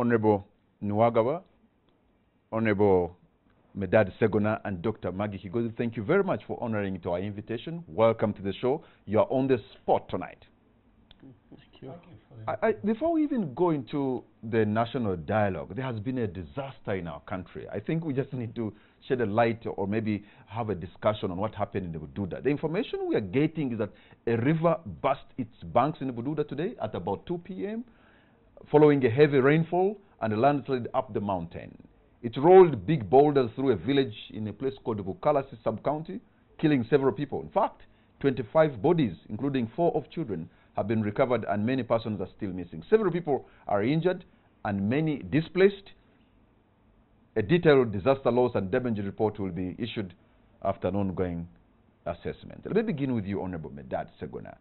Honorable Nwagawa, Honorable Medad Segona, and Dr. Maggie Kigozi, thank you very much for honoring to our invitation. Welcome to the show. You are on the spot tonight. Thank you. Before we even go into the national dialogue, there has been a disaster in our country. I think we just need to shed a light or maybe have a discussion on what happened in the Bududa. The information we are getting is that a river burst its banks in the Bududa today at about 2 p.m. following a heavy rainfall and a landslide up the mountain. It rolled big boulders through a village in a place called Bukalasi sub-county, killing several people. In fact, 25 bodies, including 4 of children, have been recovered and many persons are still missing. Several people are injured and many displaced. A detailed disaster loss and damage report will be issued after an ongoing assessment. Let me begin with you, Honorable Medad Segona.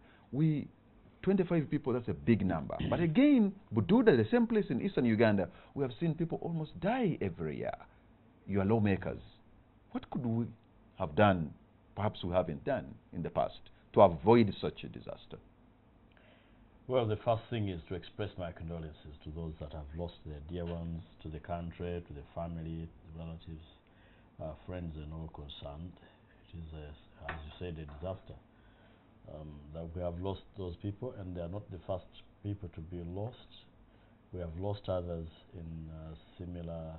25 people, that's a big number. But again, Bududa, the same place in eastern Uganda, we have seen people almost die every year. You are lawmakers. What could we have done, perhaps we haven't done in the past, to avoid such a disaster? Well, the first thing is to express my condolences to those that have lost their dear ones, to the country, to the family, the relatives, friends and all concerned. It is, as you said, a disaster. That we have lost those people, and they are not the first people to be lost. We have lost others in similar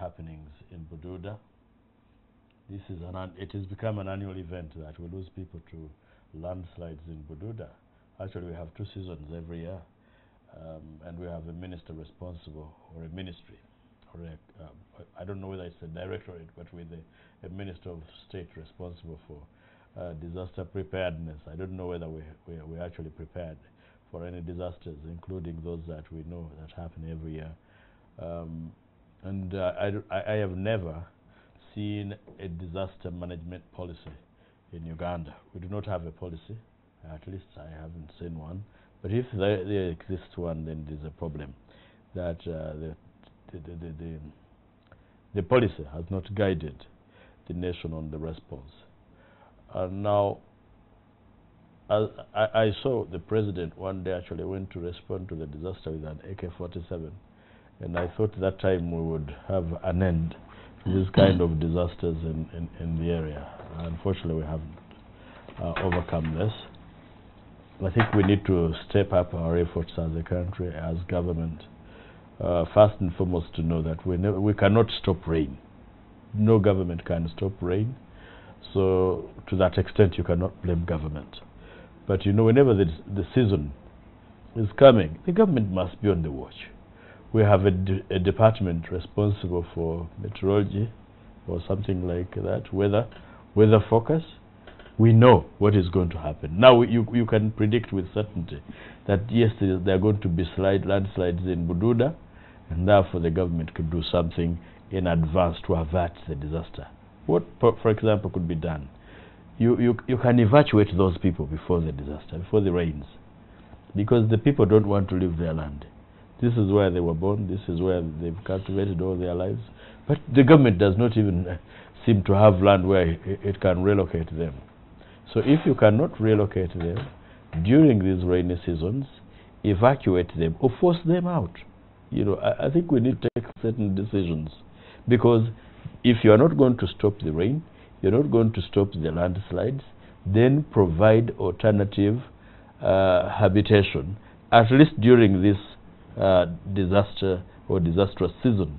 happenings in Bududa. This is it has become an annual event that we lose people to landslides in Bududa. Actually, we have 2 seasons every year, and we have a minister responsible, or a ministry, or I don't know whether it's a directorate, but with a minister of state responsible for disaster preparedness. I don't know whether we're actually prepared for any disasters, including those that we know that happen every year. I have never seen a disaster management policy in Uganda. We do not have a policy. At least I haven't seen one. But if there exists one, then there's a problem. That the policy has not guided the nation on the response. Now, I saw the president one day actually went to respond to the disaster with an AK-47, and I thought that time we would have an end to this kind of disasters in the area. Unfortunately, we haven't overcome this. I think we need to step up our efforts as a country, as government, first and foremost to know that we cannot stop rain. No government can stop rain. So to that extent, you cannot blame government. But you know, whenever the season is coming, the government must be on the watch. We have a department responsible for meteorology or something like that, weather focus. We know what is going to happen. Now you can predict with certainty that yes, there are going to be landslides in Bududa, and therefore the government could do something in advance to avert the disaster. What, for example, could be done? You can evacuate those people before the disaster, before the rains, because the people don't want to leave their land. This is where they were born. This is where they've cultivated all their lives. But the government does not even seem to have land where it can relocate them. So if you cannot relocate them during these rainy seasons, evacuate them or force them out. You know, I think we need to take certain decisions, because if you are not going to stop the rain, you're not going to stop the landslides, then provide alternative habitation, at least during this disaster or disastrous season.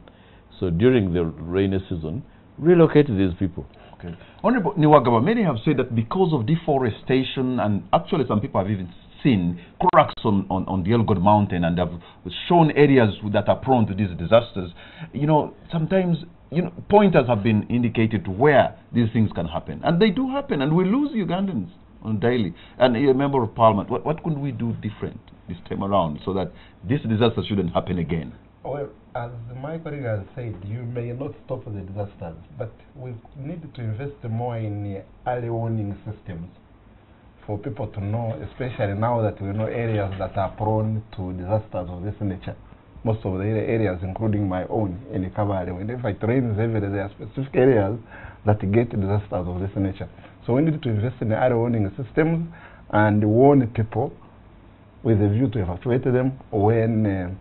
So during the rainy season, relocate these people. Okay. Honorable Nwagawa, many have said that because of deforestation, and actually some people have even seen cracks on the Elgod Mountain and have shown areas that are prone to these disasters, you know, sometimes pointers have been indicated to where these things can happen. And they do happen, and we lose Ugandans on daily. And a member of parliament, what could we do different this time around so that this disaster shouldn't happen again? Well, as my colleague has said, you may not stop the disasters, but we need to invest more in early warning systems for people to know, especially now that we know areas that are prone to disasters of this nature. Most of the areas, including my own, in Kabale, whenever it rains heavily, there are specific areas that get disasters of this nature. So we need to invest in early warning systems and warn people with a view to evacuate them when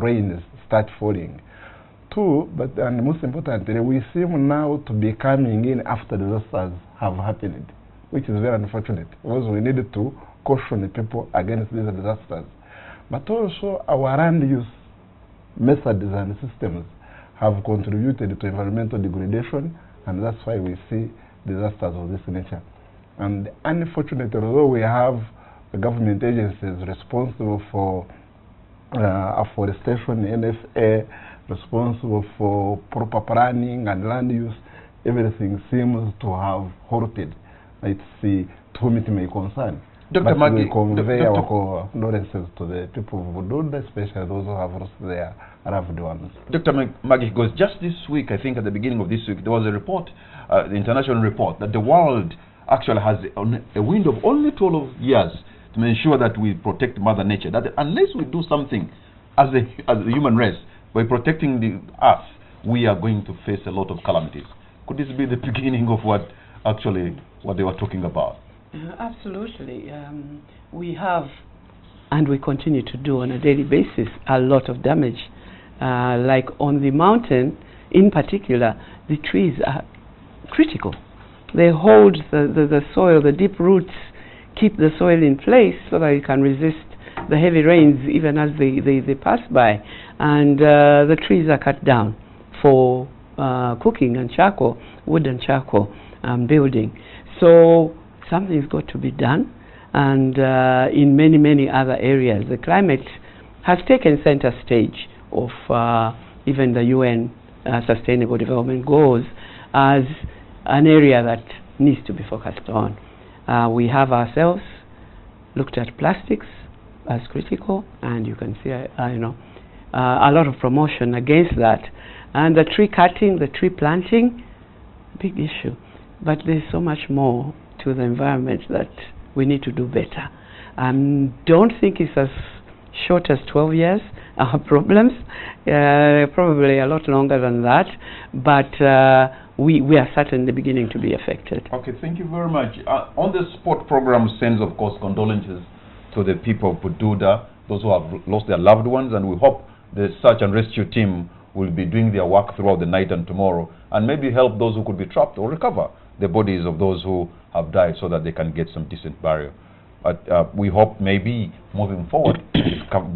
rains start falling. Two, and most importantly, we seem now to be coming in after disasters have happened, which is very unfortunate, because we needed to caution the people against these disasters. But also our land use methods and systems have contributed to environmental degradation, and that's why we see disasters of this nature. And unfortunately, although we have the government agencies responsible for afforestation, NFA, responsible for proper planning and land use, everything seems to have halted. It's to whom it may concern. Dr. But Maggie, we convey our condolences to the people of Bududa, especially those who have lost their loved ones. Dr. Maggie goes, just this week, I think at the beginning of this week, there was a report, the international report, that the world actually has a window of only 12 years to ensure that we protect Mother Nature. That unless we do something as a human race, by protecting the earth, we are going to face a lot of calamities. Could this be the beginning of what they were talking about? Absolutely. We have, and we continue to do on a daily basis, a lot of damage. Like on the mountain, in particular, the trees are critical. They hold the soil, the deep roots keep the soil in place so that it can resist the heavy rains even as they pass by. And the trees are cut down for cooking and charcoal, wood and charcoal building. So something's got to be done. And in many, many other areas, the climate has taken center stage of even the UN Sustainable Development Goals as an area that needs to be focused on. We have ourselves looked at plastics as critical, and you can see a lot of promotion against that. And the tree cutting, the tree planting, big issue. But there's so much more to the environment that we need to do better. Don't think it's as short as 12 years, our problems, probably a lot longer than that, but we are certainly beginning to be affected. Okay, thank you very much. On the sport program sends, of course, condolences to the people of Bududa, those who have lost their loved ones, and we hope the search and rescue team will be doing their work throughout the night and tomorrow, and maybe help those who could be trapped or recover the bodies of those who have died so that they can get some decent burial. But we hope maybe moving forward,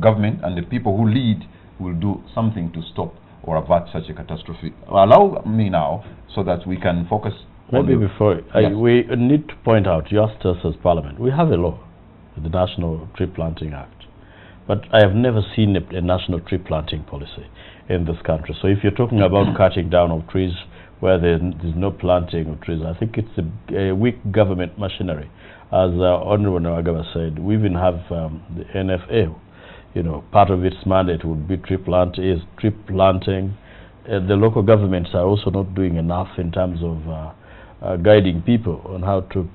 government and the people who lead will do something to stop or avert such a catastrophe. Allow me now so that we can focus. Maybe before, yes. We need to point out, just as Parliament, we have a law, the National Tree Planting Act. But I have never seen a national tree planting policy in this country. So if you're talking about cutting down of trees where there's no planting of trees, I think it's a weak government machinery. As Honorable Nawagaba said, we even have the NFA. Part of its mandate would be tree planting. The local governments are also not doing enough in terms of guiding people on how to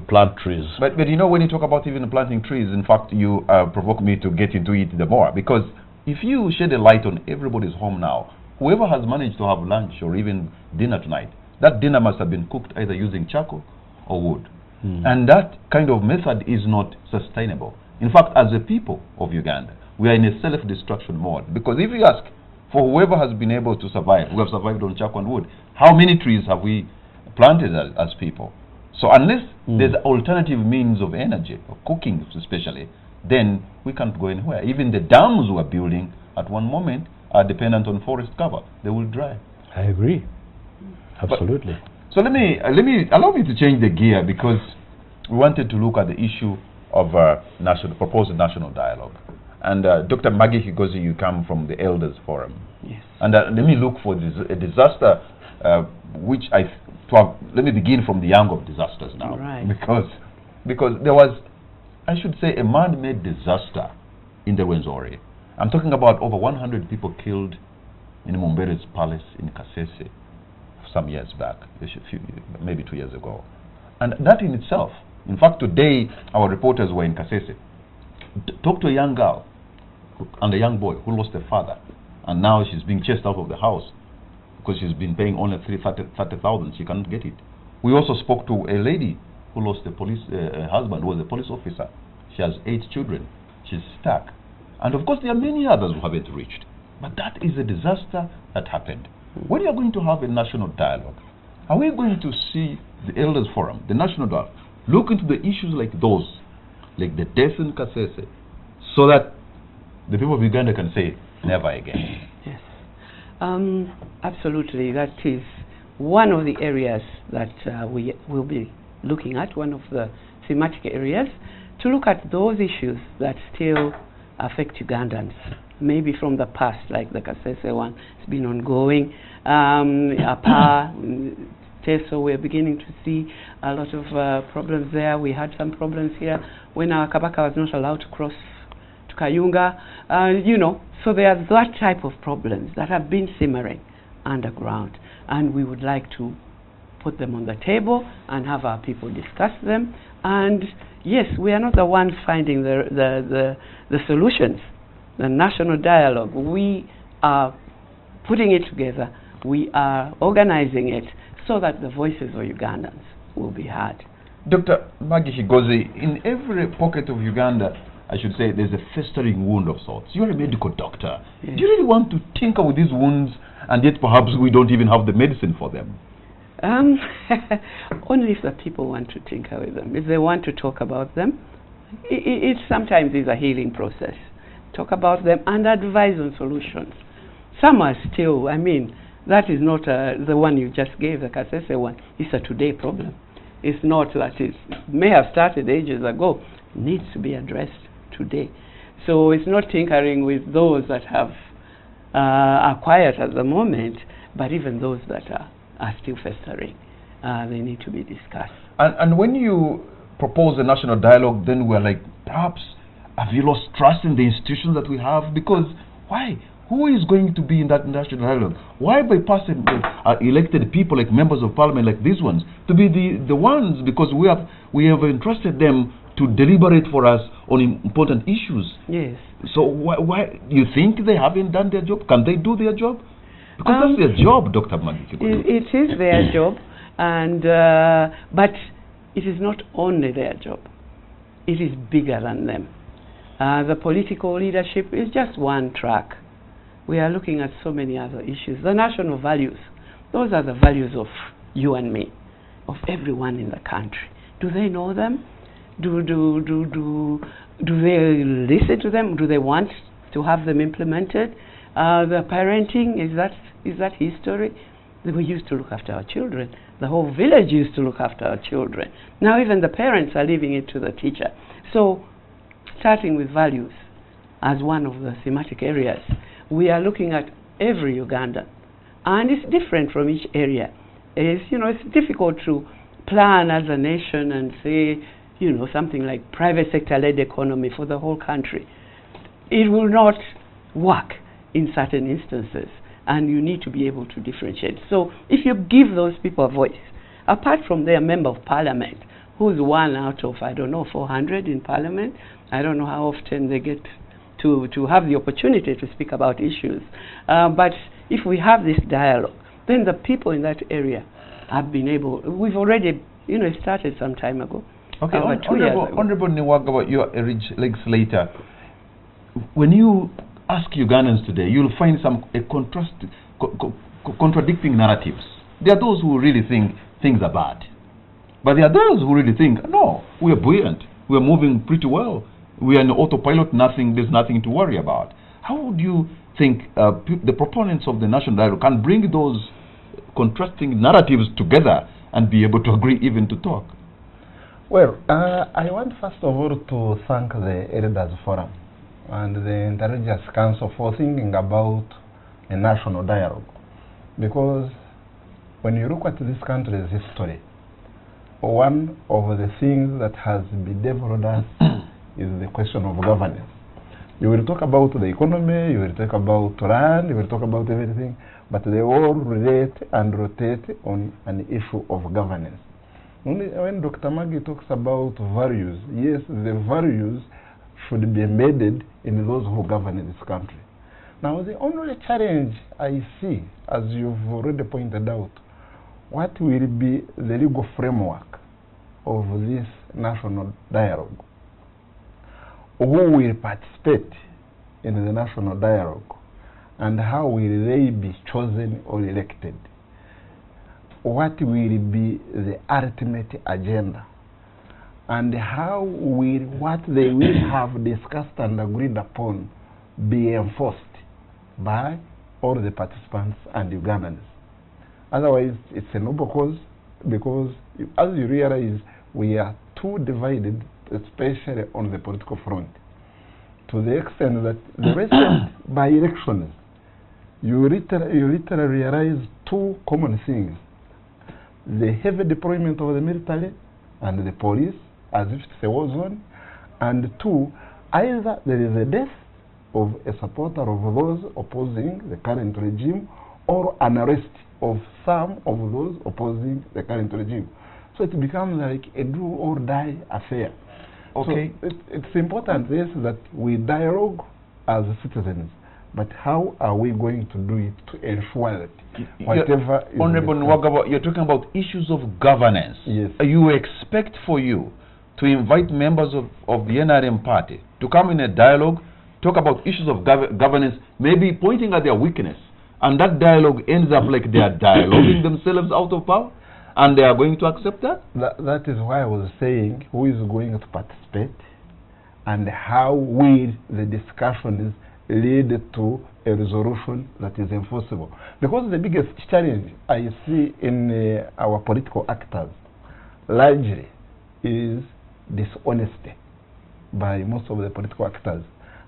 plant trees. But when you talk about even planting trees, in fact, you provoke me to get into it the more, because if you shed a light on everybody's home now, whoever has managed to have lunch or even dinner tonight, that dinner must have been cooked either using charcoal or wood. And that kind of method is not sustainable. In fact, as a people of Uganda, we are in a self-destruction mode, because if you ask for whoever has been able to survive, who have survived on charcoal and wood, how many trees have we planted as people? So unless there's alternative means of energy, of cooking especially, then we can't go anywhere. Even the dams we're building at one moment are dependent on forest cover. They will dry. I agree. Absolutely. So allow me to change the gear, because we wanted to look at the issue of proposed national dialogue. And Dr. Maggie Higozi, you come from the Elders Forum. Yes. And let me look for a disaster, let me begin from the angle of disasters now. Right. Because there was, I should say, a man-made disaster in the Rwenzori. I'm talking about over 100 people killed in Mumbere's palace in Kasese some years back, maybe 2 years ago. And that in itself, in fact, today our reporters were in Kasese. Talk to a young girl and a young boy who lost their father, and now she's being chased out of the house because she's been paying only 30,000. She cannot get it. We also spoke to a lady who lost a police husband, who was a police officer, She has 8 children. She's stuck. And of course, there are many others who haven't reached. But that is a disaster that happened. When you are going to have a national dialogue, are we going to see the Elders Forum, the national dialogue, look into the issues like those, like the death in Kasese, so that the people of Uganda can say, never again? Yes. Absolutely. That is one of the areas that we will be looking at, one of the thematic areas, to look at those issues that still affect Ugandans, maybe from the past, like the Kasese one. It's been ongoing. Apa, Teso, we're beginning to see a lot of problems there. We had some problems here when our Kabaka was not allowed to cross to Kayunga. You know, so there are that type of problems that have been simmering underground, and we would like to put them on the table and have our people discuss them. And yes, we are not the ones finding the solutions. The national dialogue, we are putting it together, we are organizing it so that the voices of Ugandans will be heard. Dr. Maggie Shigozi, in every pocket of Uganda, I should say, there's a festering wound of sorts. You're a medical doctor. Yes. Do you really want to tinker with these wounds, and yet perhaps we don't even have the medicine for them? Only if the people want to tinker with them. If they want to talk about them, it sometimes is a healing process. Talk about them and advise on solutions. Some are still, I mean, that is not the one you just gave, the Kasese one. It's a today problem. It's not that it may have started ages ago. It needs to be addressed today. So it's not tinkering with those that have are quiet at the moment, but even those that are still festering. They need to be discussed. And when you propose a national dialogue, then we're like, perhaps, have you lost trust in the institutions that we have? Because why? Who is going to be in that national dialogue? Why bypass elected people like members of parliament like these ones to be the ones, because we have entrusted them to deliberate for us on important issues. Yes. So why you think they haven't done their job? Can they do their job? Because that's their job, Dr. Maggie. It is their job, and but it is not only their job. It is bigger than them. The political leadership is just one track. We are looking at so many other issues. The national values, those are the values of you and me, of everyone in the country. Do they know them? Do they listen to them? Do they want to have them implemented? The parenting, is that history? We used to look after our children. The whole village used to look after our children. Now even the parents are leaving it to the teacher. So starting with values as one of the thematic areas, we are looking at every Ugandan. And it's different from each area. It's difficult to plan as a nation and say, something like private sector-led economy for the whole country. It will not work in certain instances, and you need to be able to differentiate. So if you give those people a voice, apart from their member of parliament, who's one out of, 400 in parliament, I don't know how often they get to have the opportunity to speak about issues. But if we have this dialogue, then the people in that area have been able, we've already, started some time ago. Okay, Honorable Niwagaba, you are a rich legislator. When you ask Ugandans today, you'll find some contradicting narratives. There are those who really think things are bad. But there are those who really think, no, we are buoyant. We are moving pretty well. We are in autopilot, there's nothing to worry about. How do you think the proponents of the national dialogue can bring those contrasting narratives together and be able to agree even to talk? Well, I want first of all to thank the Elders Forum and the Intelligence Council for thinking about a national dialogue. Because when you look at this country's history, one of the things that has bedeviled us is the question of governance. You will talk about the economy, you will talk about land, you will talk about everything, but they all relate and rotate on an issue of governance. Only when Dr. Maggie talks about values, yes, the values should be embedded in those who govern this country. Now, the only challenge I see, as you've already pointed out, what will be the legal framework of this national dialogue? who will participate in the national dialogue and how will they be chosen or elected? What will be the ultimate agenda? And how will what they will have discussed and agreed upon be enforced by all the participants and Ugandans? Otherwise, it's a noble cause, because as you realize, we are too divided, especially on the political front, to the extent that the recent by-elections, you literally realize two common things: the heavy deployment of the military and the police, as if it's a war zone, and two, either there is a death of a supporter of those opposing the current regime, or an arrest of some of those opposing the current regime. So it becomes like a do or die affair. Okay. So it's important, yes, that we dialogue as citizens, but how are we going to do it to ensure that whatever is Honorable Nwagaba, you're talking about issues of governance. Yes. You expect for you to invite members of the NRM party to come in a dialogue, talk about issues of governance, maybe pointing at their weakness, and that dialogue ends up like they are dialoguing themselves out of power, and they are going to accept that? That is why I was saying who is going to participate and how will the discussions lead to a resolution that is enforceable. Because the biggest challenge I see in our political actors largely is dishonesty by most of the political actors.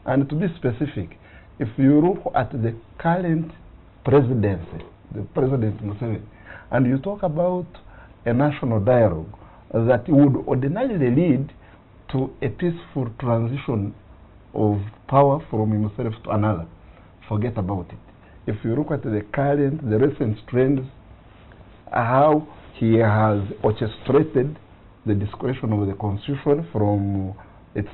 And to be specific, if you look at the current presidency, the President Museveni, and you talk about a national dialogue that would ordinarily lead to a peaceful transition of power from himself to another, forget about it. If you look at the recent trends, how he has orchestrated the discretion of the Constitution from its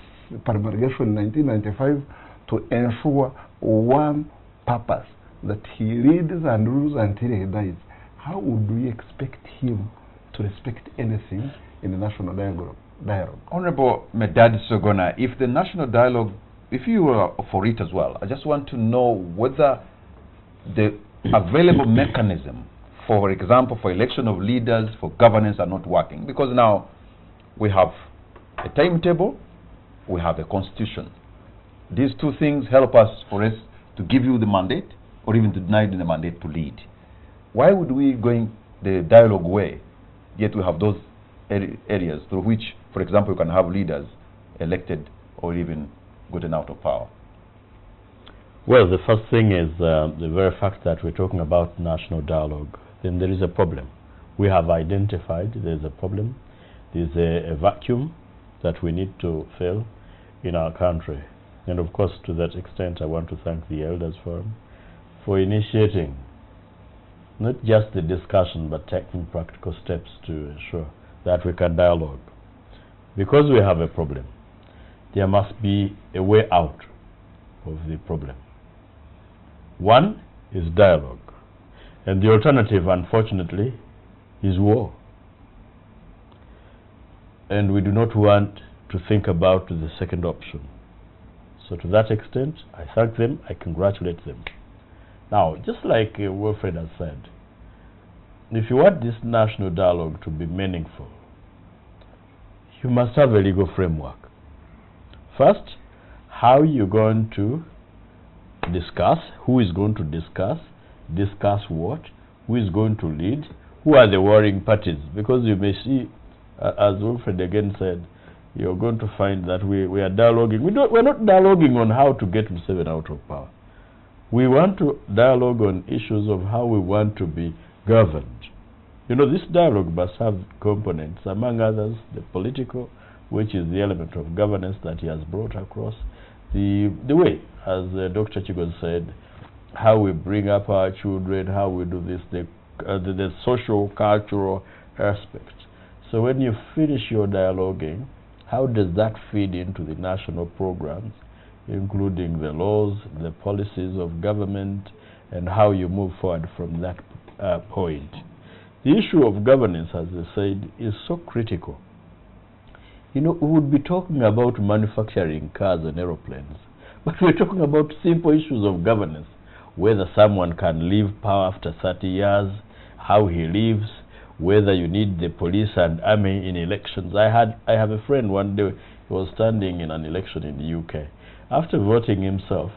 promulgation in 1995 to ensure one purpose, that he leads and rules until he dies. How would we expect him to respect anything in the national dialogue? Honorable Medad Sogona, if the national dialogue, if you were for it as well, I just want to know whether the available mechanism, for example, for election of leaders, for governance, are not working. Because now we have a timetable, we have a constitution. These two things help us, for us, to give you the mandate, or even to deny you the mandate to lead. Why would we go the dialogue way, yet we have those areas through which, for example, you can have leaders elected or even gotten out of power? Well, the first thing is the very fact that we're talking about national dialogue. Then there is a problem. We have identified there's a problem. There's a vacuum that we need to fill in our country. And of course, to that extent, I want to thank the Elders Forum for initiating not just the discussion, but taking practical steps to ensure that we can dialogue. Because we have a problem, there must be a way out of the problem. One is dialogue, and the alternative, unfortunately, is war. And we do not want to think about the second option. So to that extent, I thank them, I congratulate them. Now, just like Wilfred has said, if you want this national dialogue to be meaningful, you must have a legal framework. First, how you're going to discuss, who is going to discuss what, who is going to lead, who are the warring parties. Because you may see, as Wilfred again said, you're going to find that we are dialoguing. We're not dialoguing on how to get Museveni out of power. We want to dialogue on issues of how we want to be governed. You know, this dialogue must have components, among others, the political, which is the element of governance that he has brought across. The way, as Dr. Chigos said, how we bring up our children, how we do this, the social, cultural aspects. So when you finish your dialoguing, how does that feed into the national programs, including the laws, the policies of government, and how you move forward from that point? The issue of governance, as I said, is so critical. You know, we would be talking about manufacturing cars and aeroplanes, but we're talking about simple issues of governance, whether someone can leave power after 30 years, how he lives, whether you need the police and army in elections. I have a friend one day, he was standing in an election in the UK. After voting himself,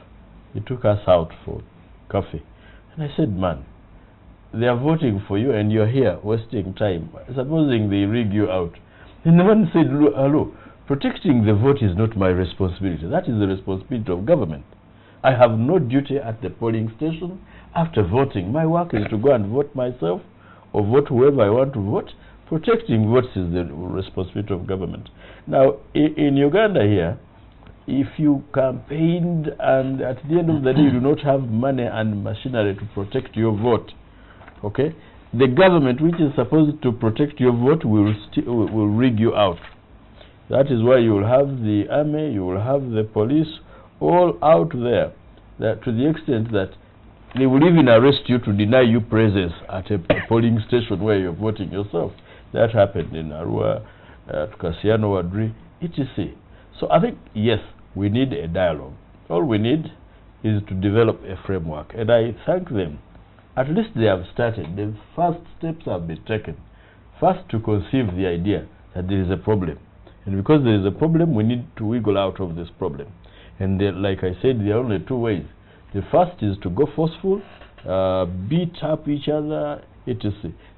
he took us out for coffee. And I said, man, they are voting for you and you're here wasting time. Supposing they rig you out. And the man said, hello, protecting the vote is not my responsibility. That is the responsibility of government. I have no duty at the polling station after voting. My work is to go and vote myself or vote whoever I want to vote. Protecting votes is the responsibility of government. Now, in Uganda here, if you campaigned and at the end of the day you do not have money and machinery to protect your vote, okay, the government which is supposed to protect your vote will rig you out. That is why you will have the army, you will have the police all out there, that to the extent that they will even arrest you to deny you presence at a polling station where you're voting yourself. That happened in Arua, Kasiano, Wadri, etc. So I think, yes, we need a dialogue. All we need is to develop a framework. And I thank them. At least they have started. The first steps have been taken. First, to conceive the idea that there is a problem. And because there is a problem, we need to wiggle out of this problem. And like I said, there are only two ways. The first is to go forceful, beat up each other, etc.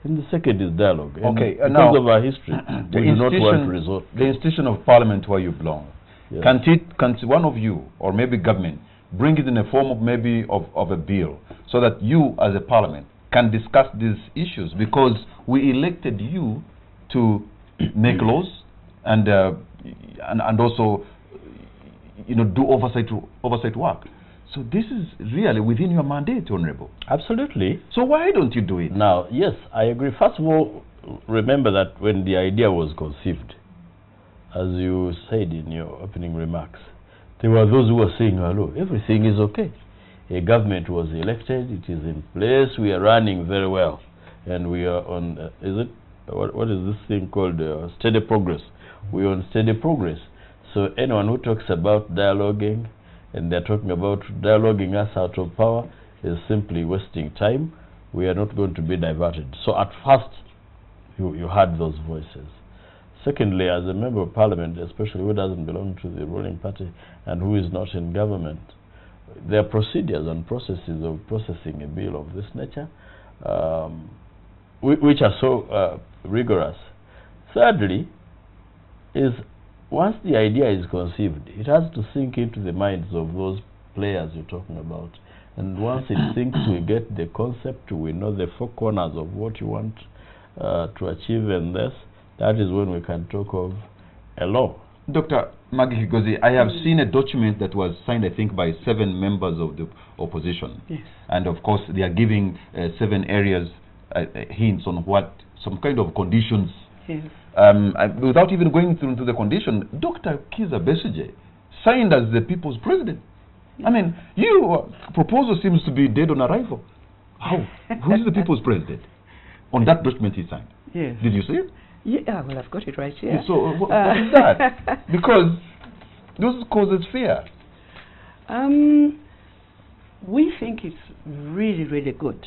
And the second is dialogue. And okay, because now, of our history, we do not want to resort to the institution of parliament where you belong. Yes. Can one of you, or maybe government, bring it in a form of maybe of a bill, so that you as a parliament can discuss these issues, because we elected you to make laws and also, you know, do oversight work. So this is really within your mandate, Honorable. Absolutely. So why don't you do it? Now, yes, I agree. First of all, remember that when the idea was conceived, as you said in your opening remarks, there were those who were saying, hello, everything is okay. A government was elected, it is in place, we are running very well. And we are on, what is this thing called, steady progress. We are on steady progress. So anyone who talks about dialoguing, and they're talking about dialoguing us out of power, is simply wasting time. We are not going to be diverted. So at first, you had those voices. Secondly, as a member of parliament, especially who doesn't belong to the ruling party and who is not in government, there are procedures and processes of processing a bill of this nature, which are so rigorous. Thirdly, is once the idea is conceived, it has to sink into the minds of those players you're talking about. And once it sinks, we get the concept, we know the four corners of what you want to achieve, and this, that is when we can talk of a law. Dr. Maggie Kigozi, I have seen a document that was signed, I think, by 7 members of the opposition. Yes. And of course, they are giving 7 areas, hints on what, some kind of conditions. Yes. Without even going through the condition, Dr. Kiza Besigye signed as the people's president. I mean, your proposal seems to be dead on arrival. How? Who is the people's president? On that document he signed. Yes. Did you see it? Yeah, well, I've got it right here. So, what is that? Because this causes fear. We think it's really, really good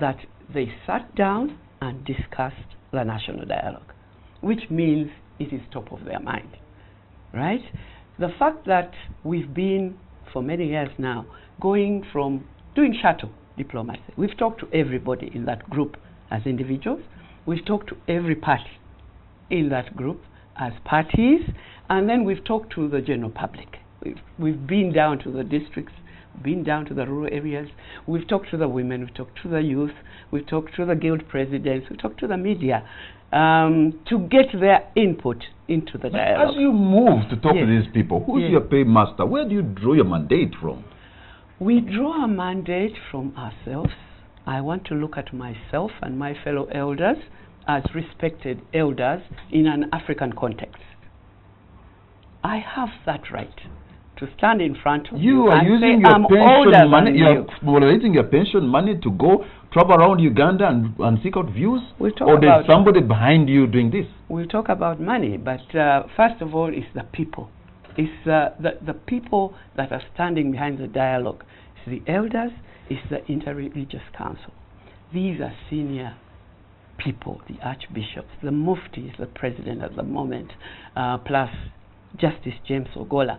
that they sat down and discussed the national dialogue, which means it is top of their mind, right? The fact that we've been, for many years now, going from doing shuttle diplomacy. We've talked to everybody in that group as individuals. We've talked to every party in that group as parties, and then we've talked to the general public. We've been down to the districts, been down to the rural areas, we've talked to the women, we've talked to the youth, we've talked to the guild presidents, we've talked to the media, to get their input into the dialogue. As you move to talk to Yes. these people, who's Yes. your paymaster? Where do you draw your mandate from? We draw a mandate from ourselves. I want to look at myself and my fellow elders as respected elders in an African context. I have that right to stand in front of You are and using say, your I'm older pension money. than You you. are mobilizing your pension money to go travel around Uganda and seek out views. We'll talk or there's about somebody behind you doing this. We'll talk about money, but first of all, it's the people. It's the people that are standing behind the dialogue. It's the elders. It's the Interreligious Council. These are senior people, the archbishops, the mufti is the president at the moment, plus Justice James Ogola,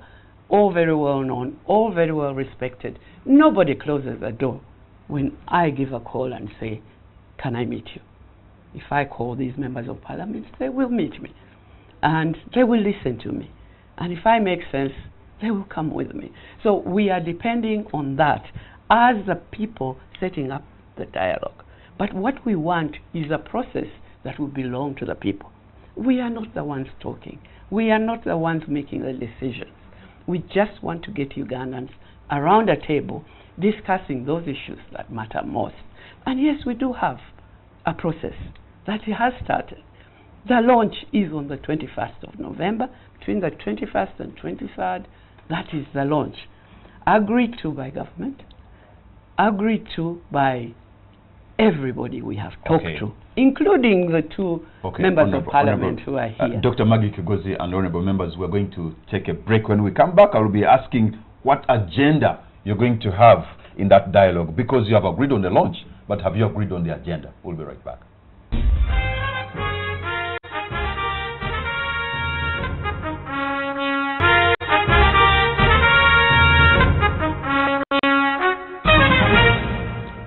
all very well known, all very well respected. Nobody closes the door when I give a call and say, can I meet you? If I call these members of parliament, they will meet me and they will listen to me. And if I make sense, they will come with me. So we are depending on that as the people setting up the dialogue. But what we want is a process that will belong to the people. We are not the ones talking. We are not the ones making the decisions. We just want to get Ugandans around a table discussing those issues that matter most. And yes, we do have a process that has started. The launch is on the 21st of November. Between the 21st and 23rd, that is the launch. Agreed to by government, agreed to by everybody we have talked to, including the two members of parliament who are here. Dr. Maggie Kigozi and honorable members, we're going to take a break. When we come back, I will be asking what agenda you're going to have in that dialogue, because you have agreed on the launch, but have you agreed on the agenda? We'll be right back.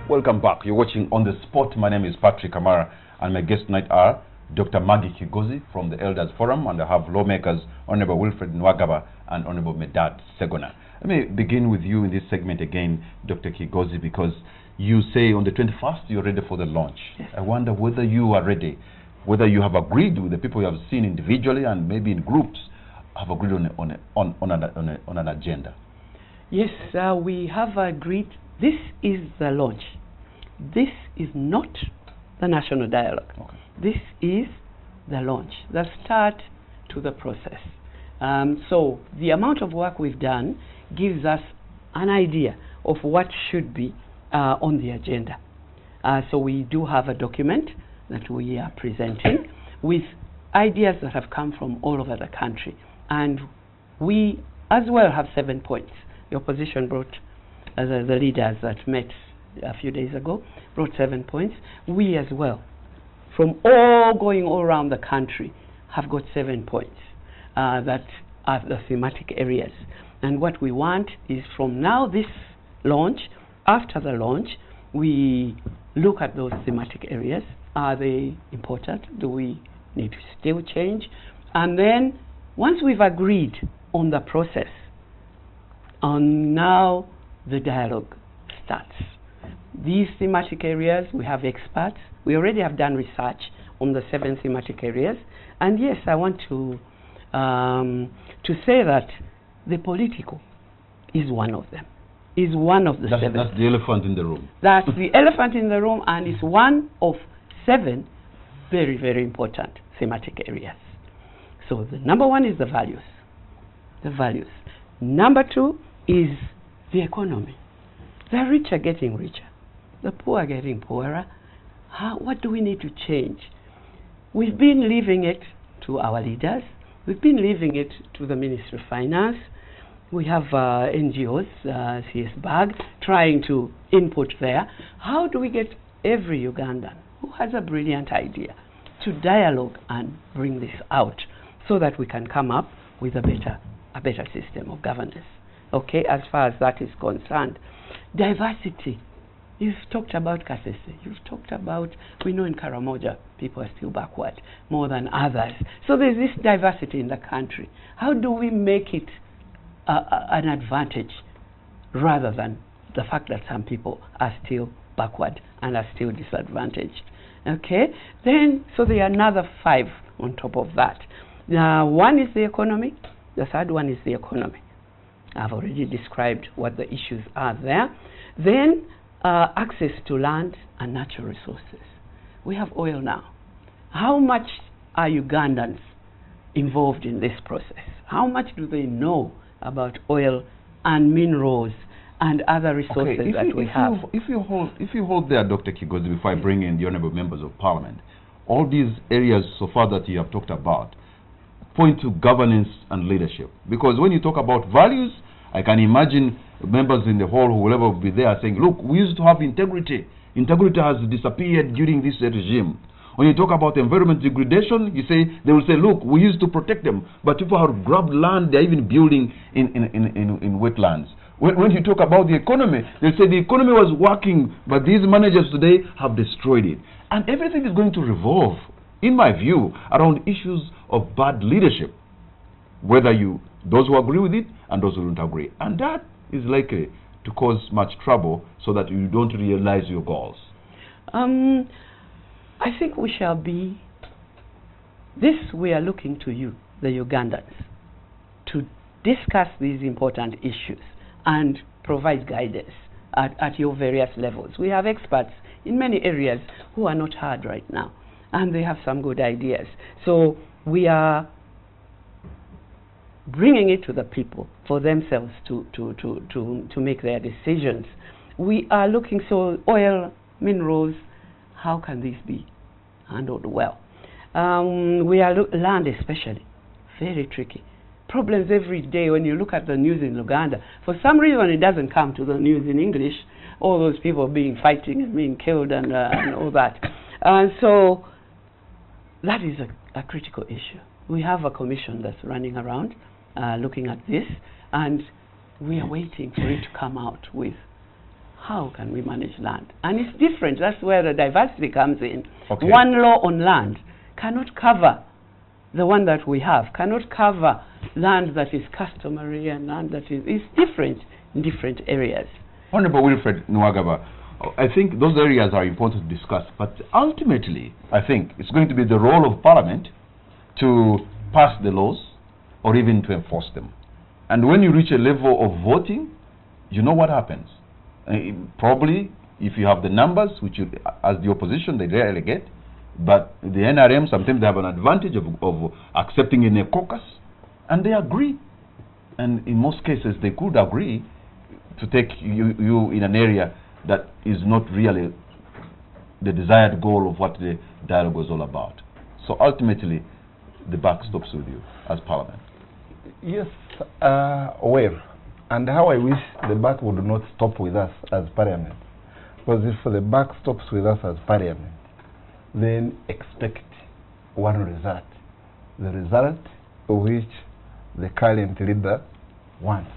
Welcome back. You're watching On The Spot. My name is Patrick Amara, and my guest tonight are Dr. Maggie Kigozi from the Elders Forum, and I have lawmakers Honorable Wilfred Nwagaba and Honorable Medad Segona. Let me begin with you in this segment again, Dr. Kigozi, because you say on the 21st you're ready for the launch. Yes. I wonder whether you are ready, whether you have agreed with the people you have seen individually and maybe in groups, have agreed on an agenda. Yes, we have agreed. This is the launch. This is not the national dialogue. Okay. This is the launch, the start to the process. So the amount of work we've done gives us an idea of what should be on the agenda. So we do have a document that we are presenting with ideas that have come from all over the country. And we as well have 7 points. The opposition brought, the leaders that met a few days ago, brought 7 points. We as well, from going all around the country, have got 7 points that are the thematic areas. And what we want is from now, this launch, after the launch, we look at those thematic areas. Are they important? Do we need to still change? And then, once we've agreed on the process, now the dialogue starts. These thematic areas, we have experts. We already have done research on the 7 thematic areas. And yes, I want to say that the political is one of them, is one of the 7. That's the elephant in the room. That's the elephant in the room, and it's one of 7 very, very important thematic areas. So the number 1 is the values. The values. Number 2 is the economy. The rich are getting richer. The poor are getting poorer. What do we need to change? We've been leaving it to our leaders. We've been leaving it to the Ministry of Finance. We have NGOs, CS BAG, trying to input there. How do we get every Ugandan who has a brilliant idea to dialogue and bring this out so that we can come up with a better system of governance? Okay, as far as that is concerned. Diversity. You've talked about Kasese. You've talked about, we know in Karamoja, people are still backward more than others. So there's this diversity in the country. How do we make it an advantage rather than the fact that some people are still backward and are still disadvantaged? Okay, then, so there are another 5 on top of that. One is the economy. The third one is the economy. I've already described what the issues are there. Then, access to land and natural resources. We have oil now. How much are Ugandans involved in this process? How much do they know about oil and minerals and other resources that we have. If you hold there, Dr. Kigozi, before I bring in the honorable members of parliament, all these areas so far that you have talked about point to governance and leadership. Because when you talk about values, I can imagine members in the hall who will ever be there saying, look, we used to have integrity. Integrity has disappeared during this regime. When you talk about environment degradation, they will say, look, we used to protect them, but people have grabbed land, they're even building in wetlands. When you talk about the economy, they say the economy was working, but these managers today have destroyed it. And everything is going to revolve, in my view, around issues of bad leadership, whether those who agree with it and those who don't agree. And that is likely to cause much trouble so that you don't realize your goals. I think we shall be, we are looking to you, the Ugandans, to discuss these important issues and provide guidance at your various levels. We have experts in many areas who are not heard right now, and they have some good ideas. So we are bringing it to the people for themselves to make their decisions. We are looking, so oil, minerals, how can this be handled well? We are land especially, very tricky. Problems every day when you look at the news in Uganda. For some reason it doesn't come to the news in English, all those people fighting and being killed and all that. And so that is a critical issue. We have a commission that's running around looking at this, and we are waiting for it to come out with how can we manage land. And it's different. That's where the diversity comes in. Okay. One law on land cannot cover the one that we have, cannot cover land that is customary and land that is different in different areas. Honorable Wilfred Nwagaba, I think those areas are important to discuss, but ultimately, I think it's going to be the role of Parliament to pass the laws or even to enforce them. And when you reach a level of voting, you know what happens. Probably, if you have the numbers, which you, as the opposition, they rarely get, but the NRM, sometimes they have an advantage of accepting in a caucus, and they agree. And in most cases, they could agree to take you in an area that is not really the desired goal of what the dialogue was all about. So ultimately, the buck stops with you as Parliament. Yes, well, and how I wish the buck would not stop with us as Parliament. Because if the buck stops with us as Parliament, then expect one result. The result which the current leader wants.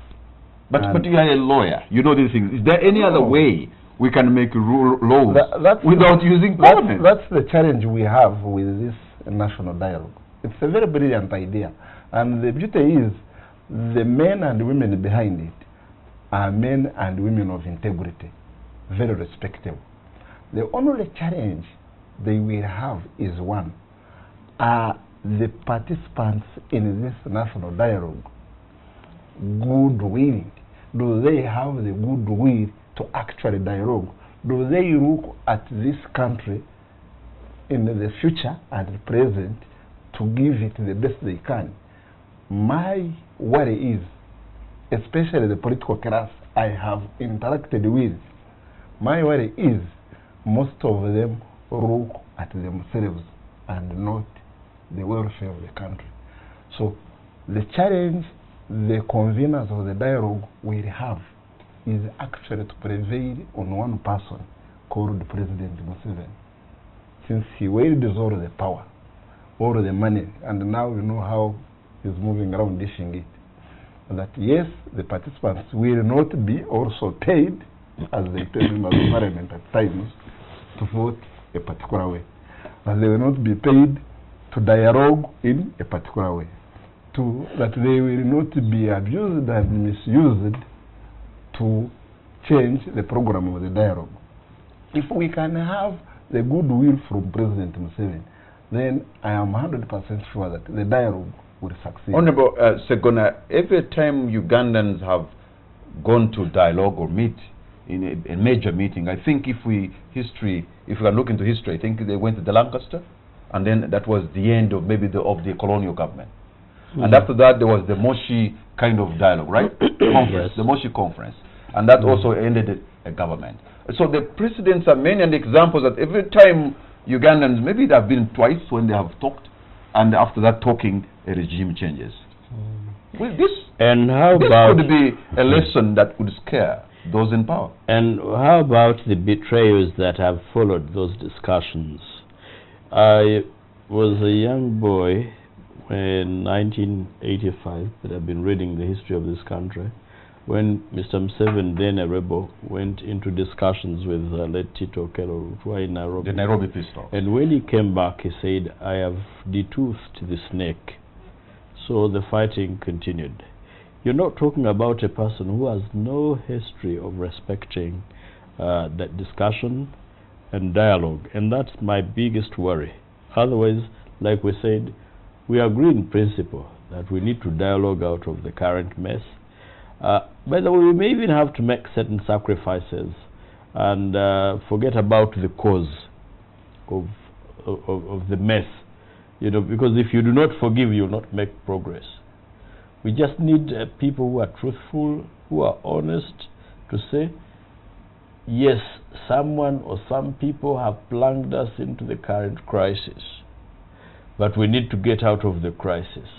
But you are a lawyer. You know these things. Is there any other way we can make laws without using Parliament? That's the challenge we have with this national dialogue. It's a very brilliant idea. And the beauty is, the men and women behind it are men and women of integrity, very respectable. The only challenge they will have is one. Are the participants in this national dialogue good-will? Do they have the goodwill to actually dialogue? Do they look at this country in the future and the present to give it the best they can? My worry is, especially the political class I have interacted with, my worry is most of them look at themselves and not the welfare of the country. So the challenge the conveners of the dialogue will have is actually to prevail on one person called President Museveni. Since he wielded all the power, all the money, and now you know how he's moving around dishing it. That yes, the participants will not be also paid, as they tell members of Parliament at times, to vote a particular way. And they will not be paid to dialogue in a particular way. That they will not be abused and misused to change the program of the dialogue. If we can have the goodwill from President Museveni, then I am 100% sure that the dialogue will succeed. Honorable Segona, every time Ugandans have gone to dialogue or meet in a major meeting, I think if we are looking to history, I think they went to the Lancaster, and then that was the end of maybe of the colonial government. And after that, there was the Moshi kind of dialogue, right? Conference, Yes. the Moshi conference. And that also ended a government. So the precedents are many, and examples that every time Ugandans, maybe there have been twice when they have talked, and after that talking, a regime changes. Well, this could be a lesson that would scare those in power. And how about the betrayals that have followed those discussions? I was a young boy in 1985, but I've been reading the history of this country, when Mr. Museveni, then a rebel, went into discussions with late Tito Okello, who are in Nairobi. The Nairobi peace talks. And when he came back, he said, I have detoothed the snake. So the fighting continued. You're not talking about a person who has no history of respecting that discussion and dialogue, and that's my biggest worry. Otherwise, like we said, we agree in principle that we need to dialogue out of the current mess. By the way, we may even have to make certain sacrifices and forget about the cause of the mess. You know, because if you do not forgive, you will not make progress. We just need people who are truthful, who are honest, to say, yes, someone or some people have plunged us into the current crisis, but we need to get out of the crisis.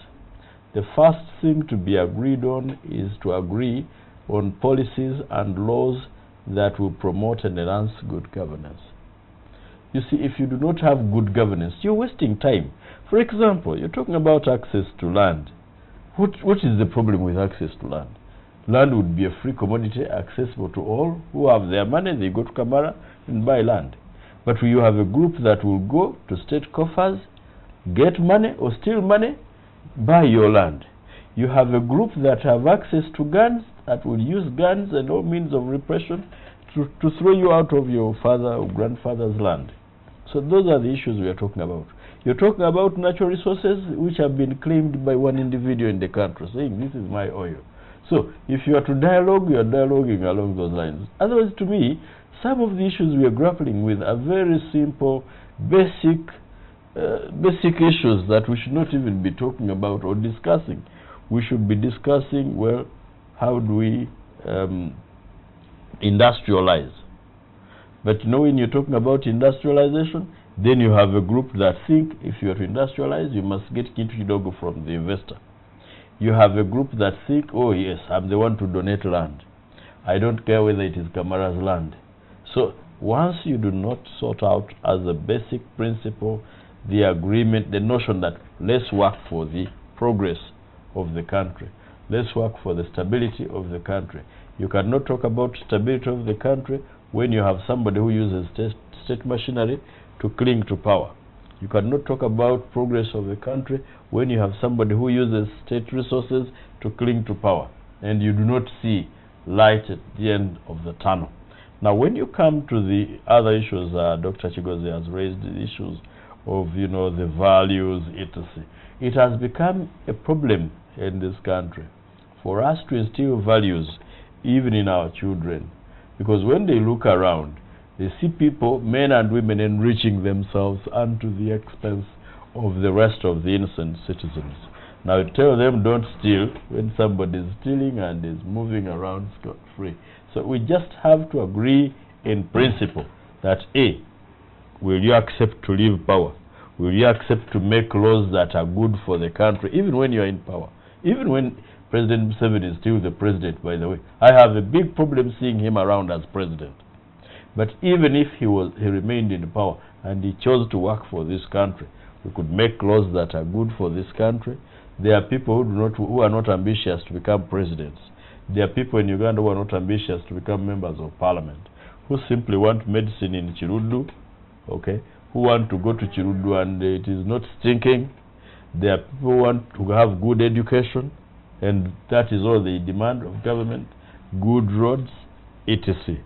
The first thing to be agreed on is to agree on policies and laws that will promote and enhance good governance. You see, if you do not have good governance, you're wasting time. For example, you're talking about access to land. What is the problem with access to land? Land would be a free commodity accessible to all who have their money. They go to Kamara and buy land. But you have a group that will go to state coffers, get money or steal money, buy your land. You have a group that have access to guns, that will use guns and all means of repression to throw you out of your father or grandfather's land. So those are the issues we are talking about. You're talking about natural resources which have been claimed by one individual in the country, saying this is my oil. So if you are to dialogue, you are dialoguing along those lines. Otherwise, to me, some of the issues we are grappling with are very simple, basic issues that we should not even be talking about or discussing. We should be discussing, well, how do we industrialize? But you know, when you're talking about industrialization, then you have a group that think if you are to industrialize, you must get Kintu Kidogo from the investor. You have a group that think, oh yes, I'm the one to donate land. I don't care whether it is Kamara's land. So once you do not sort out as a basic principle the agreement, the notion that let's work for the progress of the country, let's work for the stability of the country. You cannot talk about stability of the country when you have somebody who uses state machinery to cling to power. You cannot talk about progress of the country when you have somebody who uses state resources to cling to power, and you do not see light at the end of the tunnel. Now, when you come to the other issues, Dr. Chigozie has raised the issues of, you know, the values, etc. It has become a problem in this country for us to instill values even in our children, because when they look around, they see people, men and women, enriching themselves unto the expense of the rest of the innocent citizens. Now you tell them don't steal when somebody is stealing and is moving around scot-free. So we just have to agree in principle that A, will you accept to leave power? Will you accept to make laws that are good for the country, even when you are in power? Even when President Museveni is still the president, by the way. I have a big problem seeing him around as president. But even if he remained in power and he chose to work for this country, we could make laws that are good for this country. There are people who are not ambitious to become presidents. There are people in Uganda who are not ambitious to become members of parliament, who simply want medicine in Chirudu, okay, who want to go to Chirudu and it is not stinking. There are people who want to have good education, and that is all they demand of government, good roads, etc.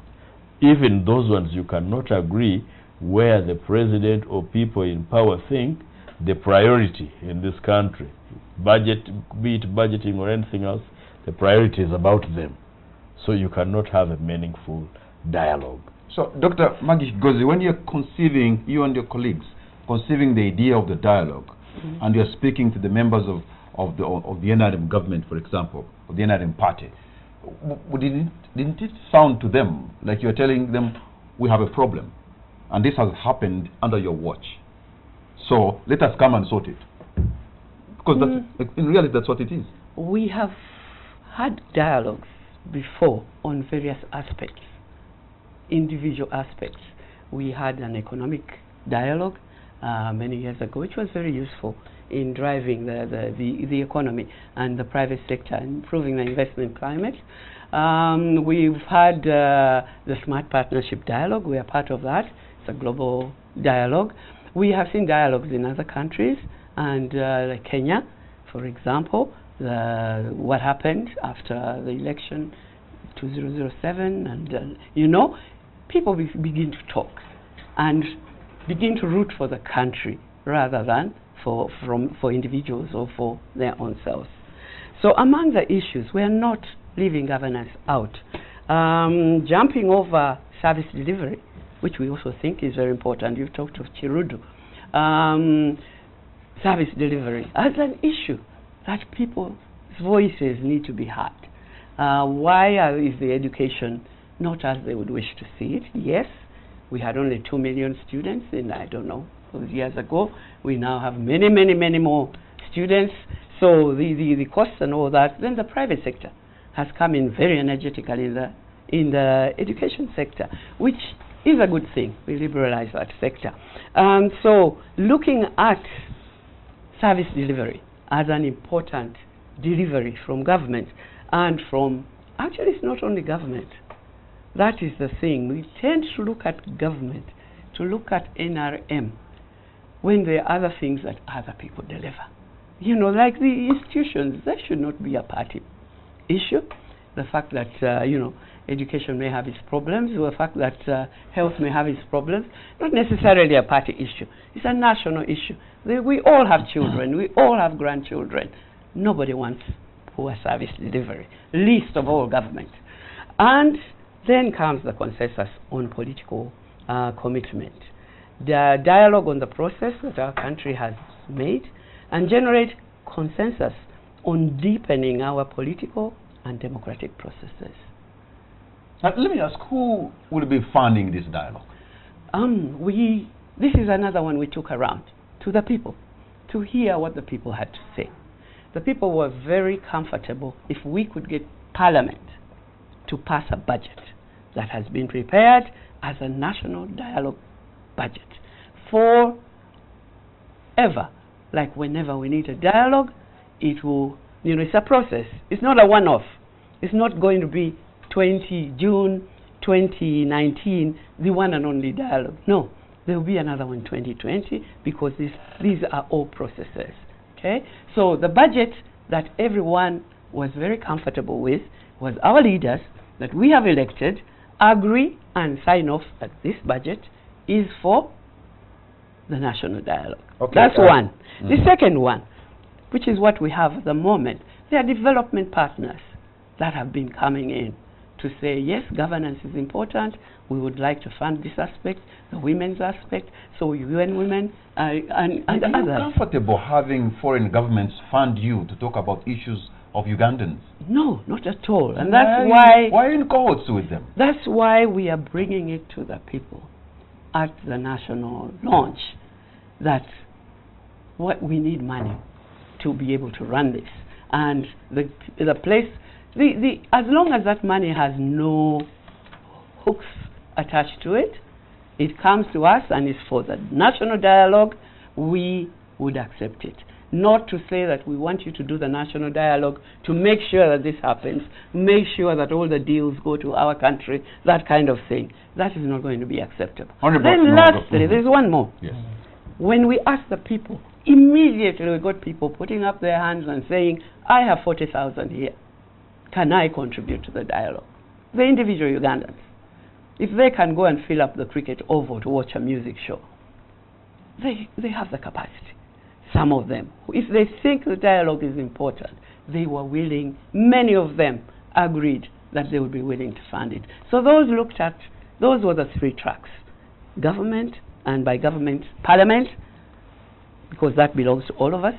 Even those ones you cannot agree where the president or people in power think the priority in this country, budget, be it budgeting or anything else, the priority is about them. So you cannot have a meaningful dialogue. So, Dr. Maggie Gozi, when you're conceiving, you and your colleagues, conceiving the idea of the dialogue, and you're speaking to the members of the NRM government, for example, or the NRM party, didn't it sound to them like you're telling them, we have a problem, and this has happened under your watch, so let us come and sort it? Because in reality, that's what it is. We have had dialogues before on various aspects, individual aspects. We had an economic dialogue many years ago, which was very useful in driving the economy and the private sector, improving the investment climate. We've had the Smart Partnership Dialogue. We are part of that. It's a global dialogue. We have seen dialogues in other countries, and like Kenya, for example, what happened after the election 2007, and you know, people begin to talk and begin to root for the country rather than for individuals or for their own selves. So among the issues, we are not leaving governance out. Jumping over service delivery, which we also think is very important. You've talked of Chirudu. Service delivery as an issue that people's voices need to be heard. Why is the education not as they would wish to see it? Yes, we had only 2 million students in, I don't know, years ago. We now have many, many, many more students. So the costs and all that. Then the private sector has come in very energetically in the education sector, which is a good thing. We liberalize that sector. So looking at service delivery as an important delivery from government and from, actually it's not only government. That is the thing. We tend to look at government, to look at NRM, when there are other things that other people deliver. You know, like the institutions, that should not be a party issue. The fact that, you know, education may have its problems, or the fact that health may have its problems, not necessarily a party issue. It's a national issue. We all have children. We all have grandchildren. Nobody wants poor service delivery, least of all government. And then comes the consensus on political commitment. The dialogue on the process that our country has made, and generate consensus on deepening our political and democratic processes. Now, let me ask, who will be funding this dialogue? This is another one we took around to the people, to hear what the people had to say. The people were very comfortable if we could get Parliament to pass a budget that has been prepared as a national dialogue budget for ever. Like whenever we need a dialogue, it will, you know, it's a process. It's not a one-off. It's not going to be June 2019, the one and only dialogue. No, there will be another one 2020 because these are all processes. Okay? So the budget that everyone was very comfortable with was our leaders that we have elected agree and sign off that this budget is for the national dialogue. Okay, that's one. The second one, which is what we have at the moment, there are development partners that have been coming in to say, yes, governance is important. We would like to fund this aspect, the women's aspect, so UN Women and others. Are you comfortable having foreign governments fund you to talk about issues of Ugandans? No, not at all. And that's why... Why in cohorts with them? That's why we are bringing it to the people at the national launch, that what we need money to be able to run this. And the place... as long as that money has no hooks attached to it, it comes to us and is for the national dialogue, we would accept it. Not to say that we want you to do the national dialogue to make sure that this happens, make sure that all the deals go to our country, that kind of thing. That is not going to be acceptable. Then lastly, there's one more. Yes. When we ask the people, immediately we got people putting up their hands and saying, I have 40,000 here. Can I contribute to the dialogue? The individual Ugandans. If they can go and fill up the cricket oval to watch a music show, they have the capacity. Some of them, if they think the dialogue is important, they were willing, many of them agreed that they would be willing to fund it. So those were the three tracks. Government, and by government, Parliament, because that belongs to all of us.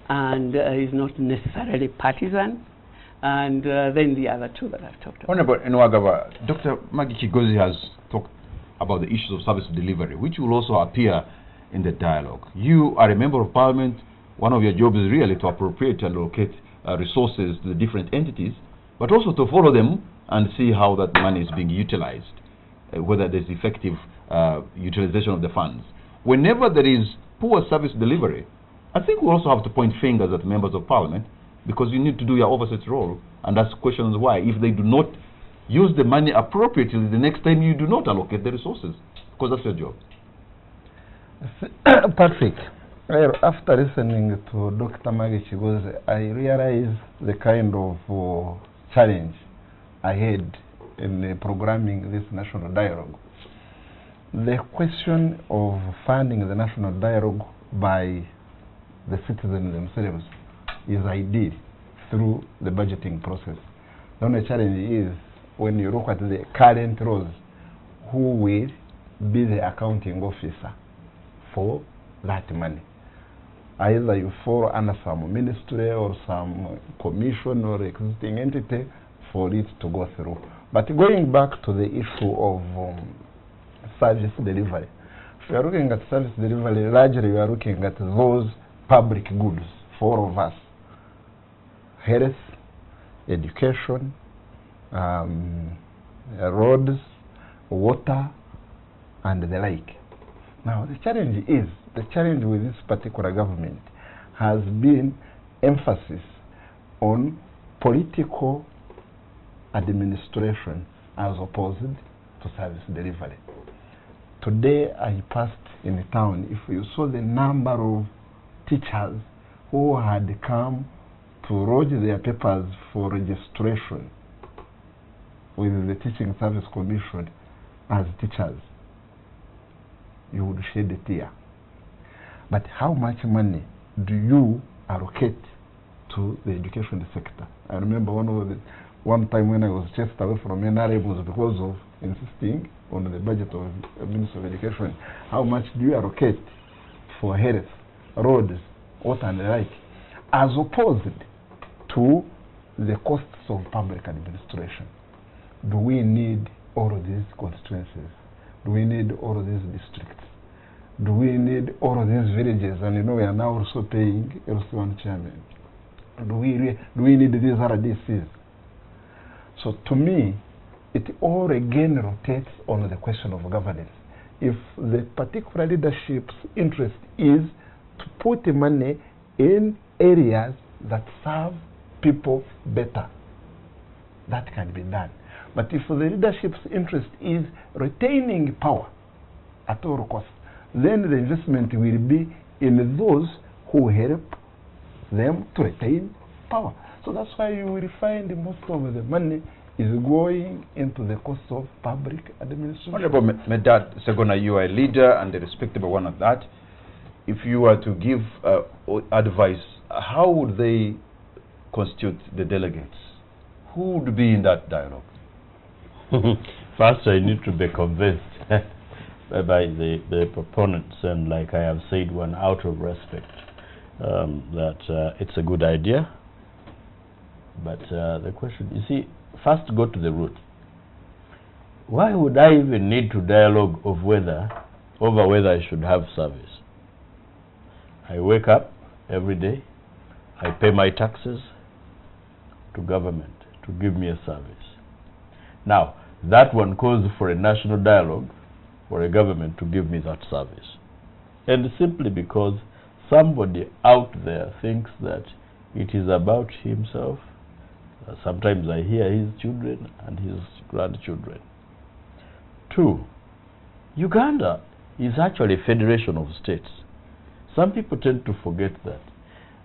and is not necessarily partisan, and then the other two that I've talked about. Honorable Nwagaba, Dr. Maggie Kigozi has talked about the issues of service delivery, which will also appear in the dialogue. You are a member of parliament. One of your jobs is really to appropriate and allocate resources to the different entities, but also to follow them and see how that money is being utilized, whether there's effective utilization of the funds. Whenever there is poor service delivery, I think we also have to point fingers at members of parliament, because you need to do your oversight role and ask questions why. If they do not use the money appropriately, the next time you do not allocate the resources, because that's your job. Patrick, after listening to Dr. Maggie Kigozi, I realized the kind of challenge ahead in programming this national dialogue. The question of funding the national dialogue by the citizens themselves is ideal through the budgeting process. The only challenge is when you look at the current roles, who will be the accounting officer for that money. Either you fall under some ministry or some commission or existing entity for it to go through. But going back to the issue of service delivery, if you are looking at service delivery, largely you are looking at those public goods for all of us: health, education, roads, water, and the like. Now the challenge with this particular government has been emphasis on political administration as opposed to service delivery. Today I passed in a town. If you saw the number of teachers who had come to lodge their papers for registration with the Teaching Service Commission as teachers, you would shed a tear. But how much money do you allocate to the education sector? I remember one time when I was chased away from NRA was because of insisting on the budget of the Ministry of Education. How much do you allocate for health, roads, water, and the like, as opposed to the costs of public administration? Do we need all of these constituencies? Do we need all of these districts? Do we need all of these villages? And you know, we are now also paying LC1 chairman. Do we need these RDCs? So to me, it all again rotates on the question of governance. If the particular leadership's interest is to put the money in areas that serve people better, that can be done. But if the leadership's interest is retaining power at all costs, then the investment will be in those who help them to retain power. So that's why you will find most of the money is going into the cost of public administration. Honorable Medad Segona, you are a leader and a respectable one at that. If you were to give advice, how would they constitute the delegates? Who would be in that dialogue? First, I need to be convinced by the proponents, and like I have said, one out of respect, that it's a good idea. But the question, you see, first go to the root. Why would I even need to dialogue over whether I should have service? I wake up every day, I pay my taxes to government to give me a service. Now, that one calls for a national dialogue for a government to give me that service. And simply because somebody out there thinks that it is about himself. Sometimes I hear his children and his grandchildren. 2, Uganda is actually a federation of states. Some people tend to forget that.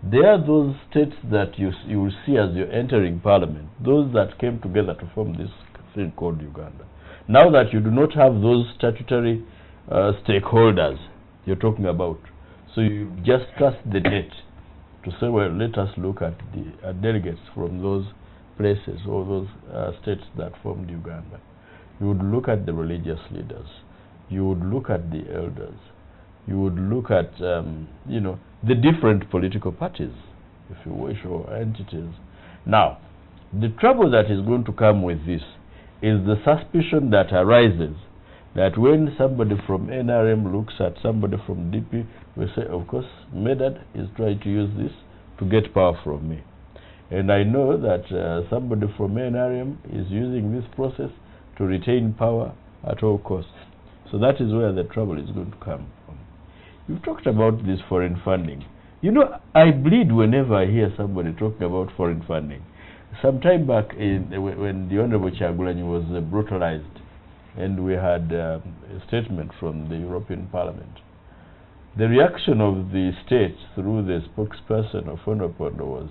There are those states that you will see as you're entering parliament, those that came together to form this thing called Uganda. Now that you do not have those statutory stakeholders you're talking about, so you just cast the net to say, well, let us look at the delegates from those places or those states that formed Uganda. You would look at the religious leaders, you would look at the elders, you would look at you know, the different political parties if you wish, or entities. Now, the trouble that is going to come with this is the suspicion that arises that when somebody from NRM looks at somebody from DP, we say, of course, Medad is trying to use this to get power from me. And I know that somebody from NRM is using this process to retain power at all costs. So that is where the trouble is going to come from. You've talked about this foreign funding. You know, I bleed whenever I hear somebody talking about foreign funding. Some time back, when the Honorable Chagulanyi was brutalized, and we had a statement from the European Parliament, the reaction of the state through the spokesperson of Honorable was,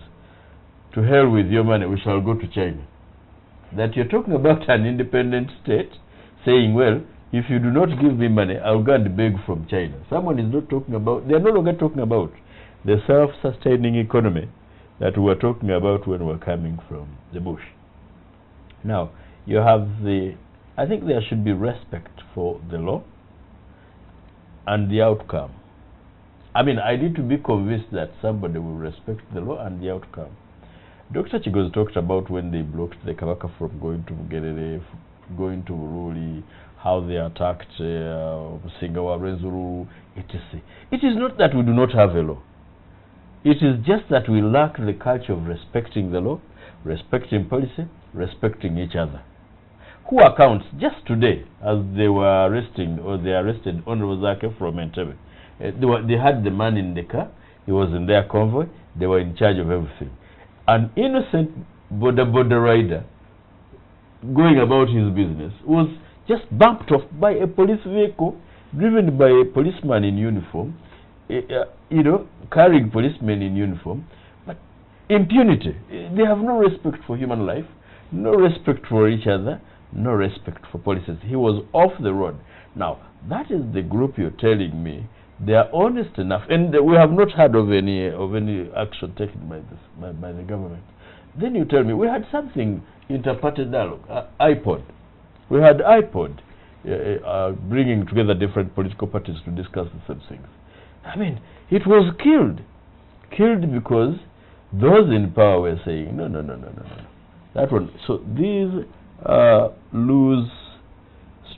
to hell with your money, we shall go to China. That you're talking about an independent state saying, well, if you do not give me money, I'll go and beg from China. Someone is not talking about, they're no longer talking about the self-sustaining economy that we were talking about when we were coming from the bush. Now, you have the, I think there should be respect for the law and the outcome. I mean, I need to be convinced that somebody will respect the law and the outcome. Dr. Chigoz talked about when they blocked the Kabaka from going to Mugerere, going to Ruli, how they attacked Singawa, Renzuru, etc. It is not that we do not have a law. It is just that we lack the culture of respecting the law, respecting policy, respecting each other. Who accounts just today, as they were arresting, or they arrested Honorable Zake from Entebbe. They had the man in the car, he was in their convoy, they were in charge of everything. An innocent border rider going about his business was just bumped off by a police vehicle driven by a policeman in uniform, you know, carrying policemen in uniform. But impunity. They have no respect for human life, no respect for each other, no respect for policies. He was off the road. Now, that is the group you're telling me. They are honest enough, and we have not heard of any action taken by the government. Then you tell me, we had something, inter-party dialogue, iPod. We had iPod bringing together different political parties to discuss the same things. I mean, it was killed because those in power were saying, no, that one. So these loose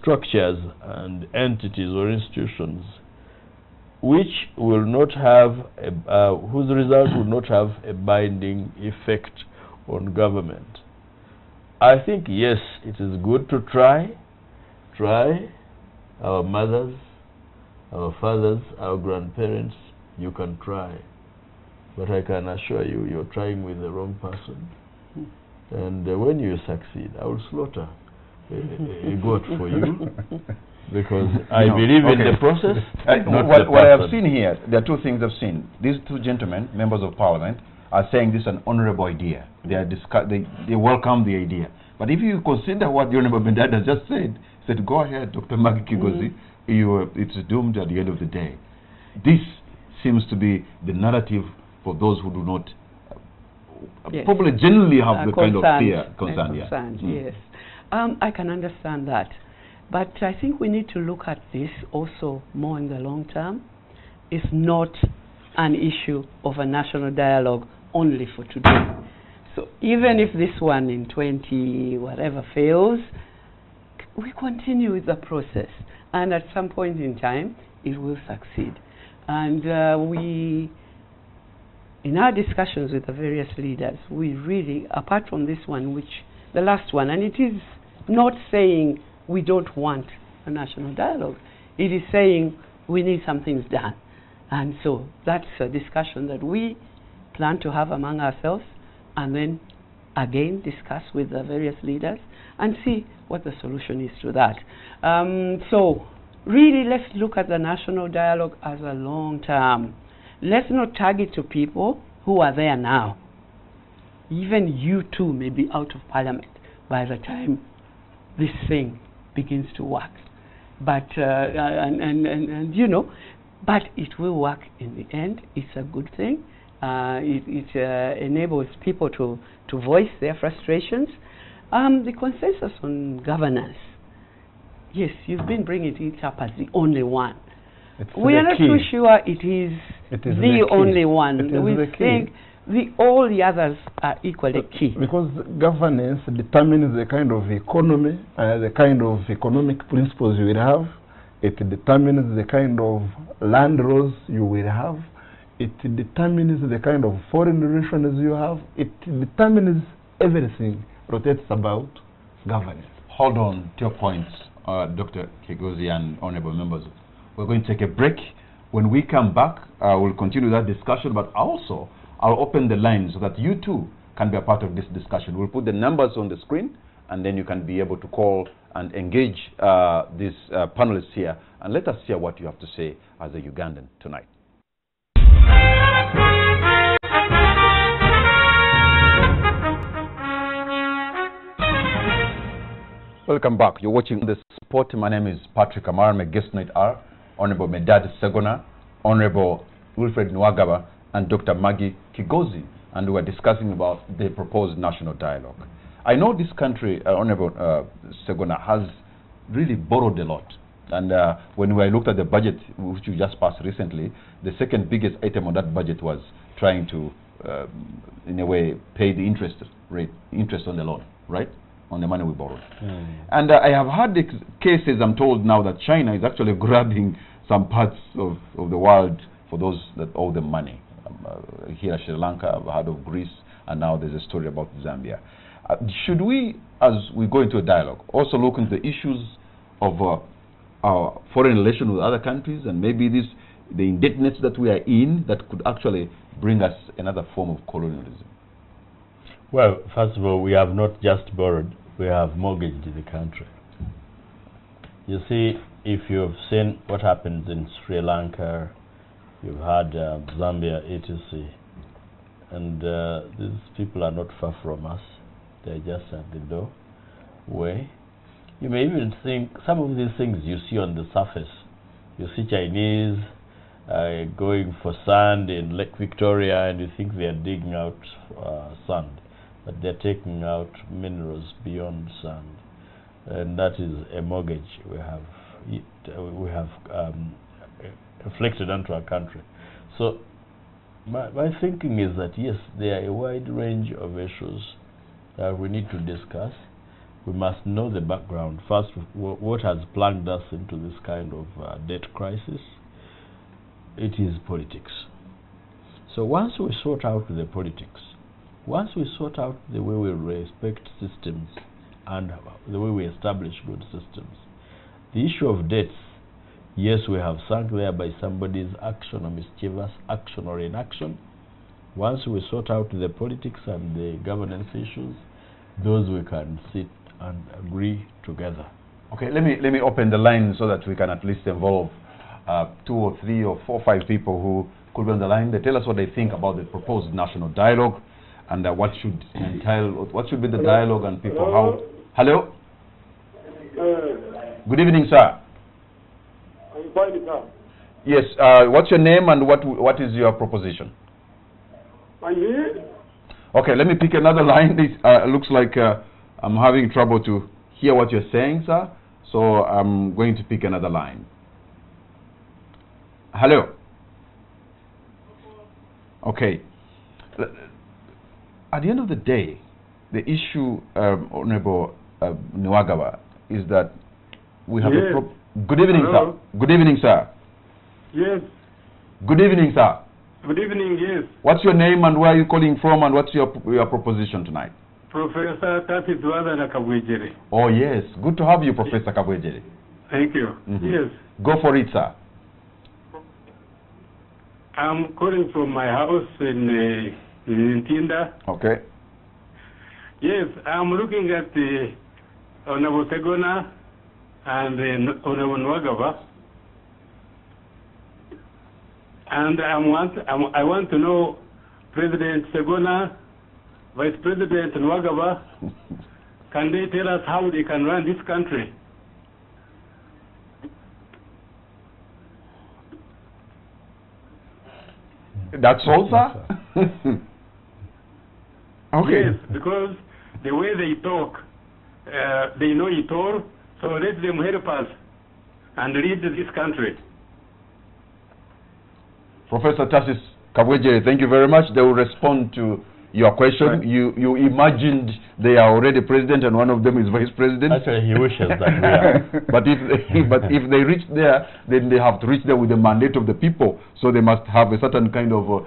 structures and entities or institutions which will not have, whose results will not have a binding effect on government. I think, yes, it is good to try our mothers, our fathers, our grandparents. You can try, but I can assure you, you're trying with the wrong person. And when you succeed, I will slaughter a goat for you, because I believe in the process. What I have seen here, there are two things I've seen. These two gentlemen, members of parliament, are saying this is an honorable idea. They welcome the idea. But if you consider what the Honorable Medad has just said, go ahead, Dr. Magi Kigozi, it's doomed at the end of the day. This seems to be the narrative for those who do not probably generally have the kind of fear, concern. Yes. I can understand that. But I think we need to look at this also more in the long term. It's not an issue of a national dialogue only for today. So even if this one in 20 whatever fails, we continue with the process. And at some point in time, it will succeed. And in our discussions with the various leaders, we really, apart from this one, the last one, and it is not saying we don't want a national dialogue. It is saying we need some things done. And so that's a discussion that we plan to have among ourselves, and then again discuss with the various leaders and see what the solution is to that. So really, let's look at the national dialogue as a long term. Let's not target to people who are there now. Even you too may be out of parliament by the time this thing begins to work. But you know, but it will work in the end. It's a good thing. It enables people to voice their frustrations. The consensus on governance. Yes, you've been bringing it up as the only one. We are not too sure it is It is the key. only one. It is We the key. think all the others are equally key. Because governance determines the kind of economy, the kind of economic principles you will have. It determines the kind of land laws you will have. It determines the kind of foreign relations you have. It determines everything rotates about governance. Hold on to your points, Dr. Kigozi and honorable members. We're going to take a break. When we come back, we'll continue that discussion, but also I'll open the line so that you too can be a part of this discussion. We'll put the numbers on the screen, and then you can be able to call and engage these panelists here, and let us hear what you have to say as a Ugandan tonight. Welcome back. You're watching The Sport. My name is Patrick Amara. My guest tonight are Honorable Medad Segona, Honorable Wilfred Nwagaba, and Dr. Maggie Kigozi, and we're discussing about the proposed national dialogue. I know this country, Honorable Segona, has really borrowed a lot. And when we looked at the budget, which you just passed recently, the second biggest item on that budget was trying to, in a way, pay the interest on the loan, right? On the money we borrowed. And I have had cases, I'm told now, that China is actually grabbing some parts of the world for those that owe them money. Here Sri Lanka, I've heard of Greece, and now there's a story about Zambia. Should we, as we go into a dialogue, also look into the issues of our foreign relations with other countries, and maybe the indebtedness that we are in that could actually bring us another form of colonialism? Well, first of all, we have not just borrowed, we have mortgaged the country. You see, if you've seen what happens in Sri Lanka, you've had Zambia, etc. And these people are not far from us. They're just at the doorway. You may even think some of these things you see on the surface. You see Chinese going for sand in Lake Victoria, and you think they're digging out sand. But they're taking out minerals beyond sand. And that is a mortgage we have inflicted onto our country. So my thinking is that yes, there are a wide range of issues that we need to discuss. We must know the background. First, what has plunged us into this kind of debt crisis? It is politics. So once we sort out the politics, once we sort out the way we respect systems and the way we establish good systems, the issue of debts, yes, we have sunk there by somebody's action or mischievous action or inaction. Once we sort out the politics and the governance issues, those we can sit and agree together. Okay, let me open the line so that we can at least involve 2 or 3 or 4 or 5 people who could be on the line. They tell us what they think about the proposed national dialogue, and what should be the dialogue, and people how. Hello. Good evening, sir. I'm fine, sir. Yes. What's your name and what is your proposition? My name? Okay, let me pick another line. This looks like I'm having trouble to hear what you're saying, sir. So I'm going to pick another line. Hello. Okay. At the end of the day, the issue, Honorable Nwagaba, is that we have yes. Good evening, Hello. sir. Good evening, sir. Yes. Good evening, sir. Good evening, yes. What's your name and where are you calling from, and what's your proposition tonight? Professor Tatitwada Nakabwejere. Oh, yes. Good to have you, Professor Kabwejere. Thank you. Yes. Go for it, sir. I'm calling from my house in Ntinda. Okay. Yes, I'm looking at the Honorable Segona and Honorable Nwagaba. And I want to know, President Segona, Vice President Nwagaba, can they tell us how they can run this country? That's all, sir? Okay. Yes, because the way they talk, they know it all, so let them help us and lead this country. Professor Tarsis Kabwejere, thank you very much. They will respond to your question. Right. You imagined they are already president and one of them is vice president. Actually, he wishes that we are. But if they reach there, then they have to reach there with the mandate of the people. So they must have a certain kind of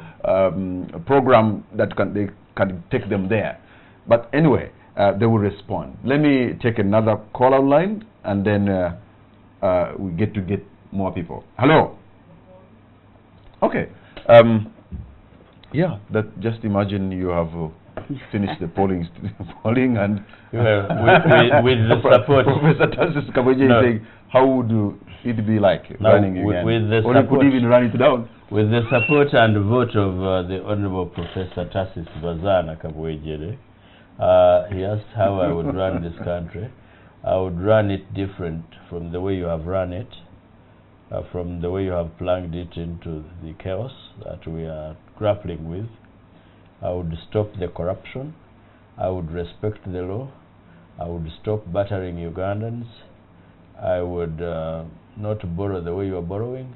program that they can take them there. But anyway, they will respond. Let me take another caller line, and then we get more people. Hello. Okay. Yeah, just imagine you have finished the polling and with the support. Professor Tarsis Kabwejere saying, how would it be like running again? With the or support, you could even run it down. With the support and vote of the Honorable Professor Tarsis Kabwejere, he asked how I would run this country. I would run it different from the way you have run it. From the way you have plunged it into the chaos that we are grappling with. I would stop the corruption. I would respect the law. I would stop battering Ugandans. I would not borrow the way you are borrowing.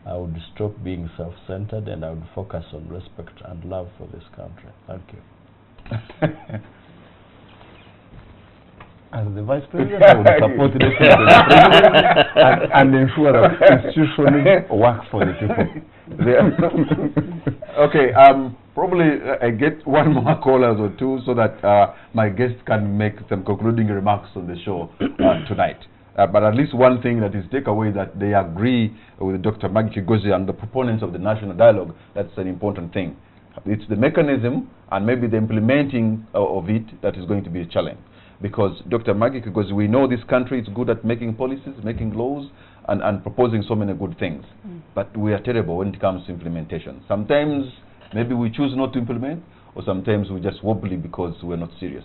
I would stop being self-centered, and I would focus on respect and love for this country. Thank you. As the Vice President, I would support the President and ensure that institutions work for the people. Okay, probably I get one more callers or two so that my guest can make some concluding remarks on the show tonight. But at least one thing that is takeaway that they agree with Dr. Maggie Kigozi and the proponents of the national dialogue. That's an important thing. It's the mechanism and maybe the implementing of it that is going to be a challenge. Because Dr. Maggie, because we know this country is good at making policies, making laws, and proposing so many good things. But we are terrible when it comes to implementation. Sometimes maybe we choose not to implement, or sometimes we just wobbly because we're not serious.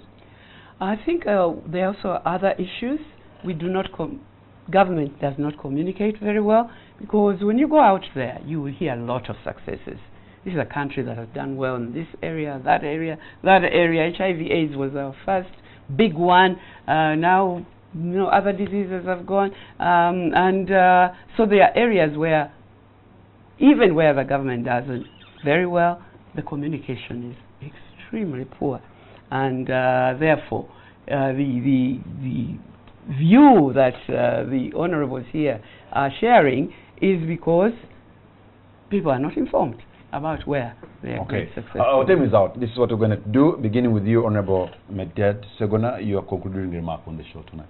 I think there are also other issues. We do not, government does not communicate very well, because when you go out there, you will hear a lot of successes. This is a country that has done well in this area, that area, that area. HIV/AIDS was our first big one. Now, other diseases have gone, so there are areas where, even where the government doesn't very well, the communication is extremely poor, and therefore, the view that the honourables here are sharing is because people are not informed about where they are okay. successful. Our time is out. This is what we're going to do, beginning with you, Honourable Medad Segona. Your concluding remark on the show tonight.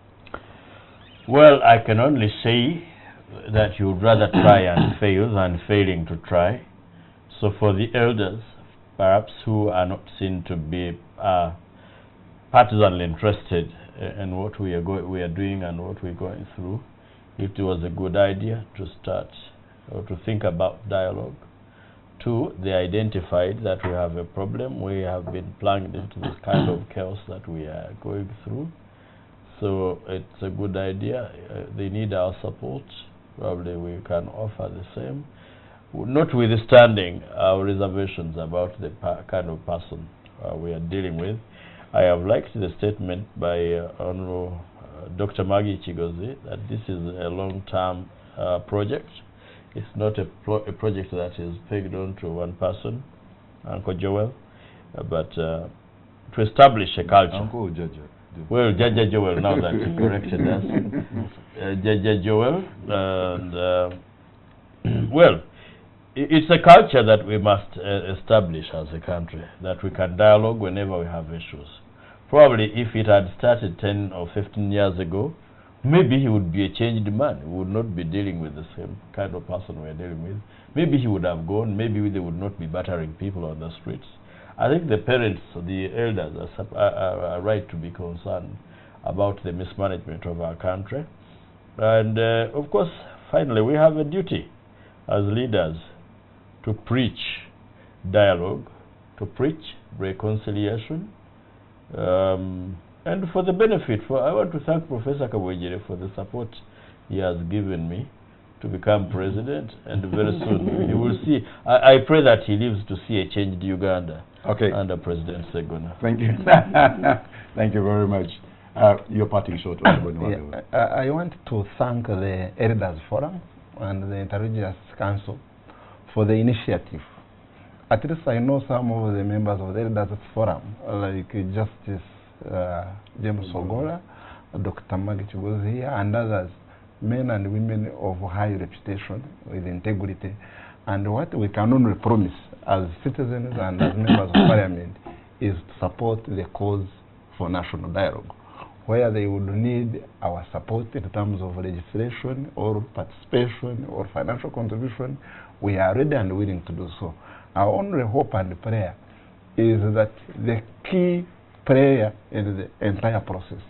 Well, I can only say that you would rather try and fail than failing to try. So for the elders, perhaps who are not seen to be partisanly interested in what we are doing and what we're going through, it was a good idea to start or to think about dialogue. Two, they identified that we have a problem. We have been plunged into this kind of chaos that we are going through. So it's a good idea. They need our support. Probably we can offer the same, notwithstanding our reservations about the kind of person we are dealing with. I have liked the statement by Honorable Dr. Maggie Kigozi that this is a long-term project. It's not a project that is pegged on to one person, Uncle Joel, but to establish a culture. Uncle Jaja. Well, Jaja Joel, now that you corrected us. Jaja Joel, and well, it's a culture that we must establish as a country, that we can dialogue whenever we have issues. Probably if it had started 10 or 15 years ago, maybe he would be a changed man. We would not be dealing with the same kind of person we're dealing with. Maybe he would have gone. Maybe they would not be battering people on the streets. I think the parents, the elders, are right to be concerned about the mismanagement of our country. And of course, finally, we have a duty as leaders to preach dialogue, to preach reconciliation, and for the benefit, I want to thank Professor Kabwejere for the support he has given me to become president, and very soon you will see. I pray that he lives to see a changed Uganda under President Segona. Thank you. Thank you very much. Your parting shot. I want to thank the Elders Forum and the Interreligious Council for the initiative. At least I know some of the members of the Elders Forum, like Justice James Ogola, Dr. Magich was here, and others, men and women of high reputation with integrity. And what we can only promise as citizens and as members of parliament is to support the cause for national dialogue, where they would need our support in terms of legislation or participation or financial contribution. We are ready and willing to do so. Our only hope and prayer is that the key player in the entire process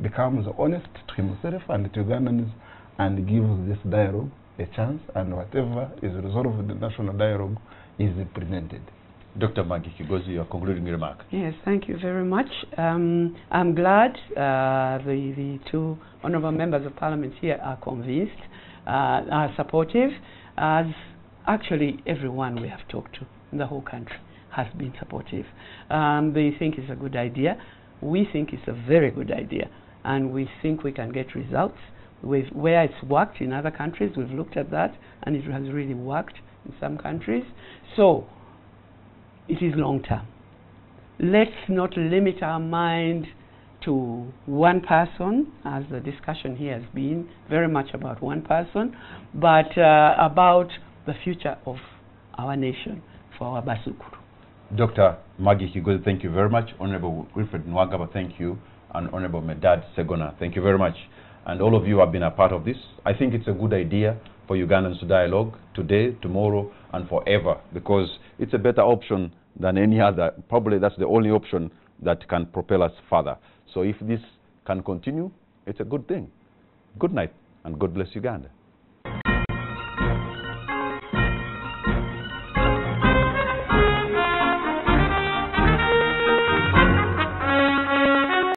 becomes honest to himself and to Ugandans and gives this dialogue a chance, and whatever is resolved in the national dialogue is presented. Dr. Maggie Kigozi, your concluding remark. Yes, thank you very much. I'm glad the two honorable members of parliament here are convinced, are supportive, as actually everyone we have talked to in the whole country has been supportive. They think it's a good idea. We think it's a very good idea, and we think we can get results. Where it's worked in other countries, we've looked at that, and it has really worked in some countries. So it is long term. Let's not limit our mind to one person, as the discussion here has been very much about one person, but about the future of our nation, for our Basukuru. Dr. Maggie Kigozi, thank you very much. Honorable Wilfred Nwagaba, thank you. And Honorable Medad Segona, thank you very much. And all of you have been a part of this. I think it's a good idea for Ugandans to dialogue today, tomorrow, and forever, because it's a better option than any other. Probably that's the only option that can propel us further. So if this can continue, it's a good thing. Good night, and God bless Uganda.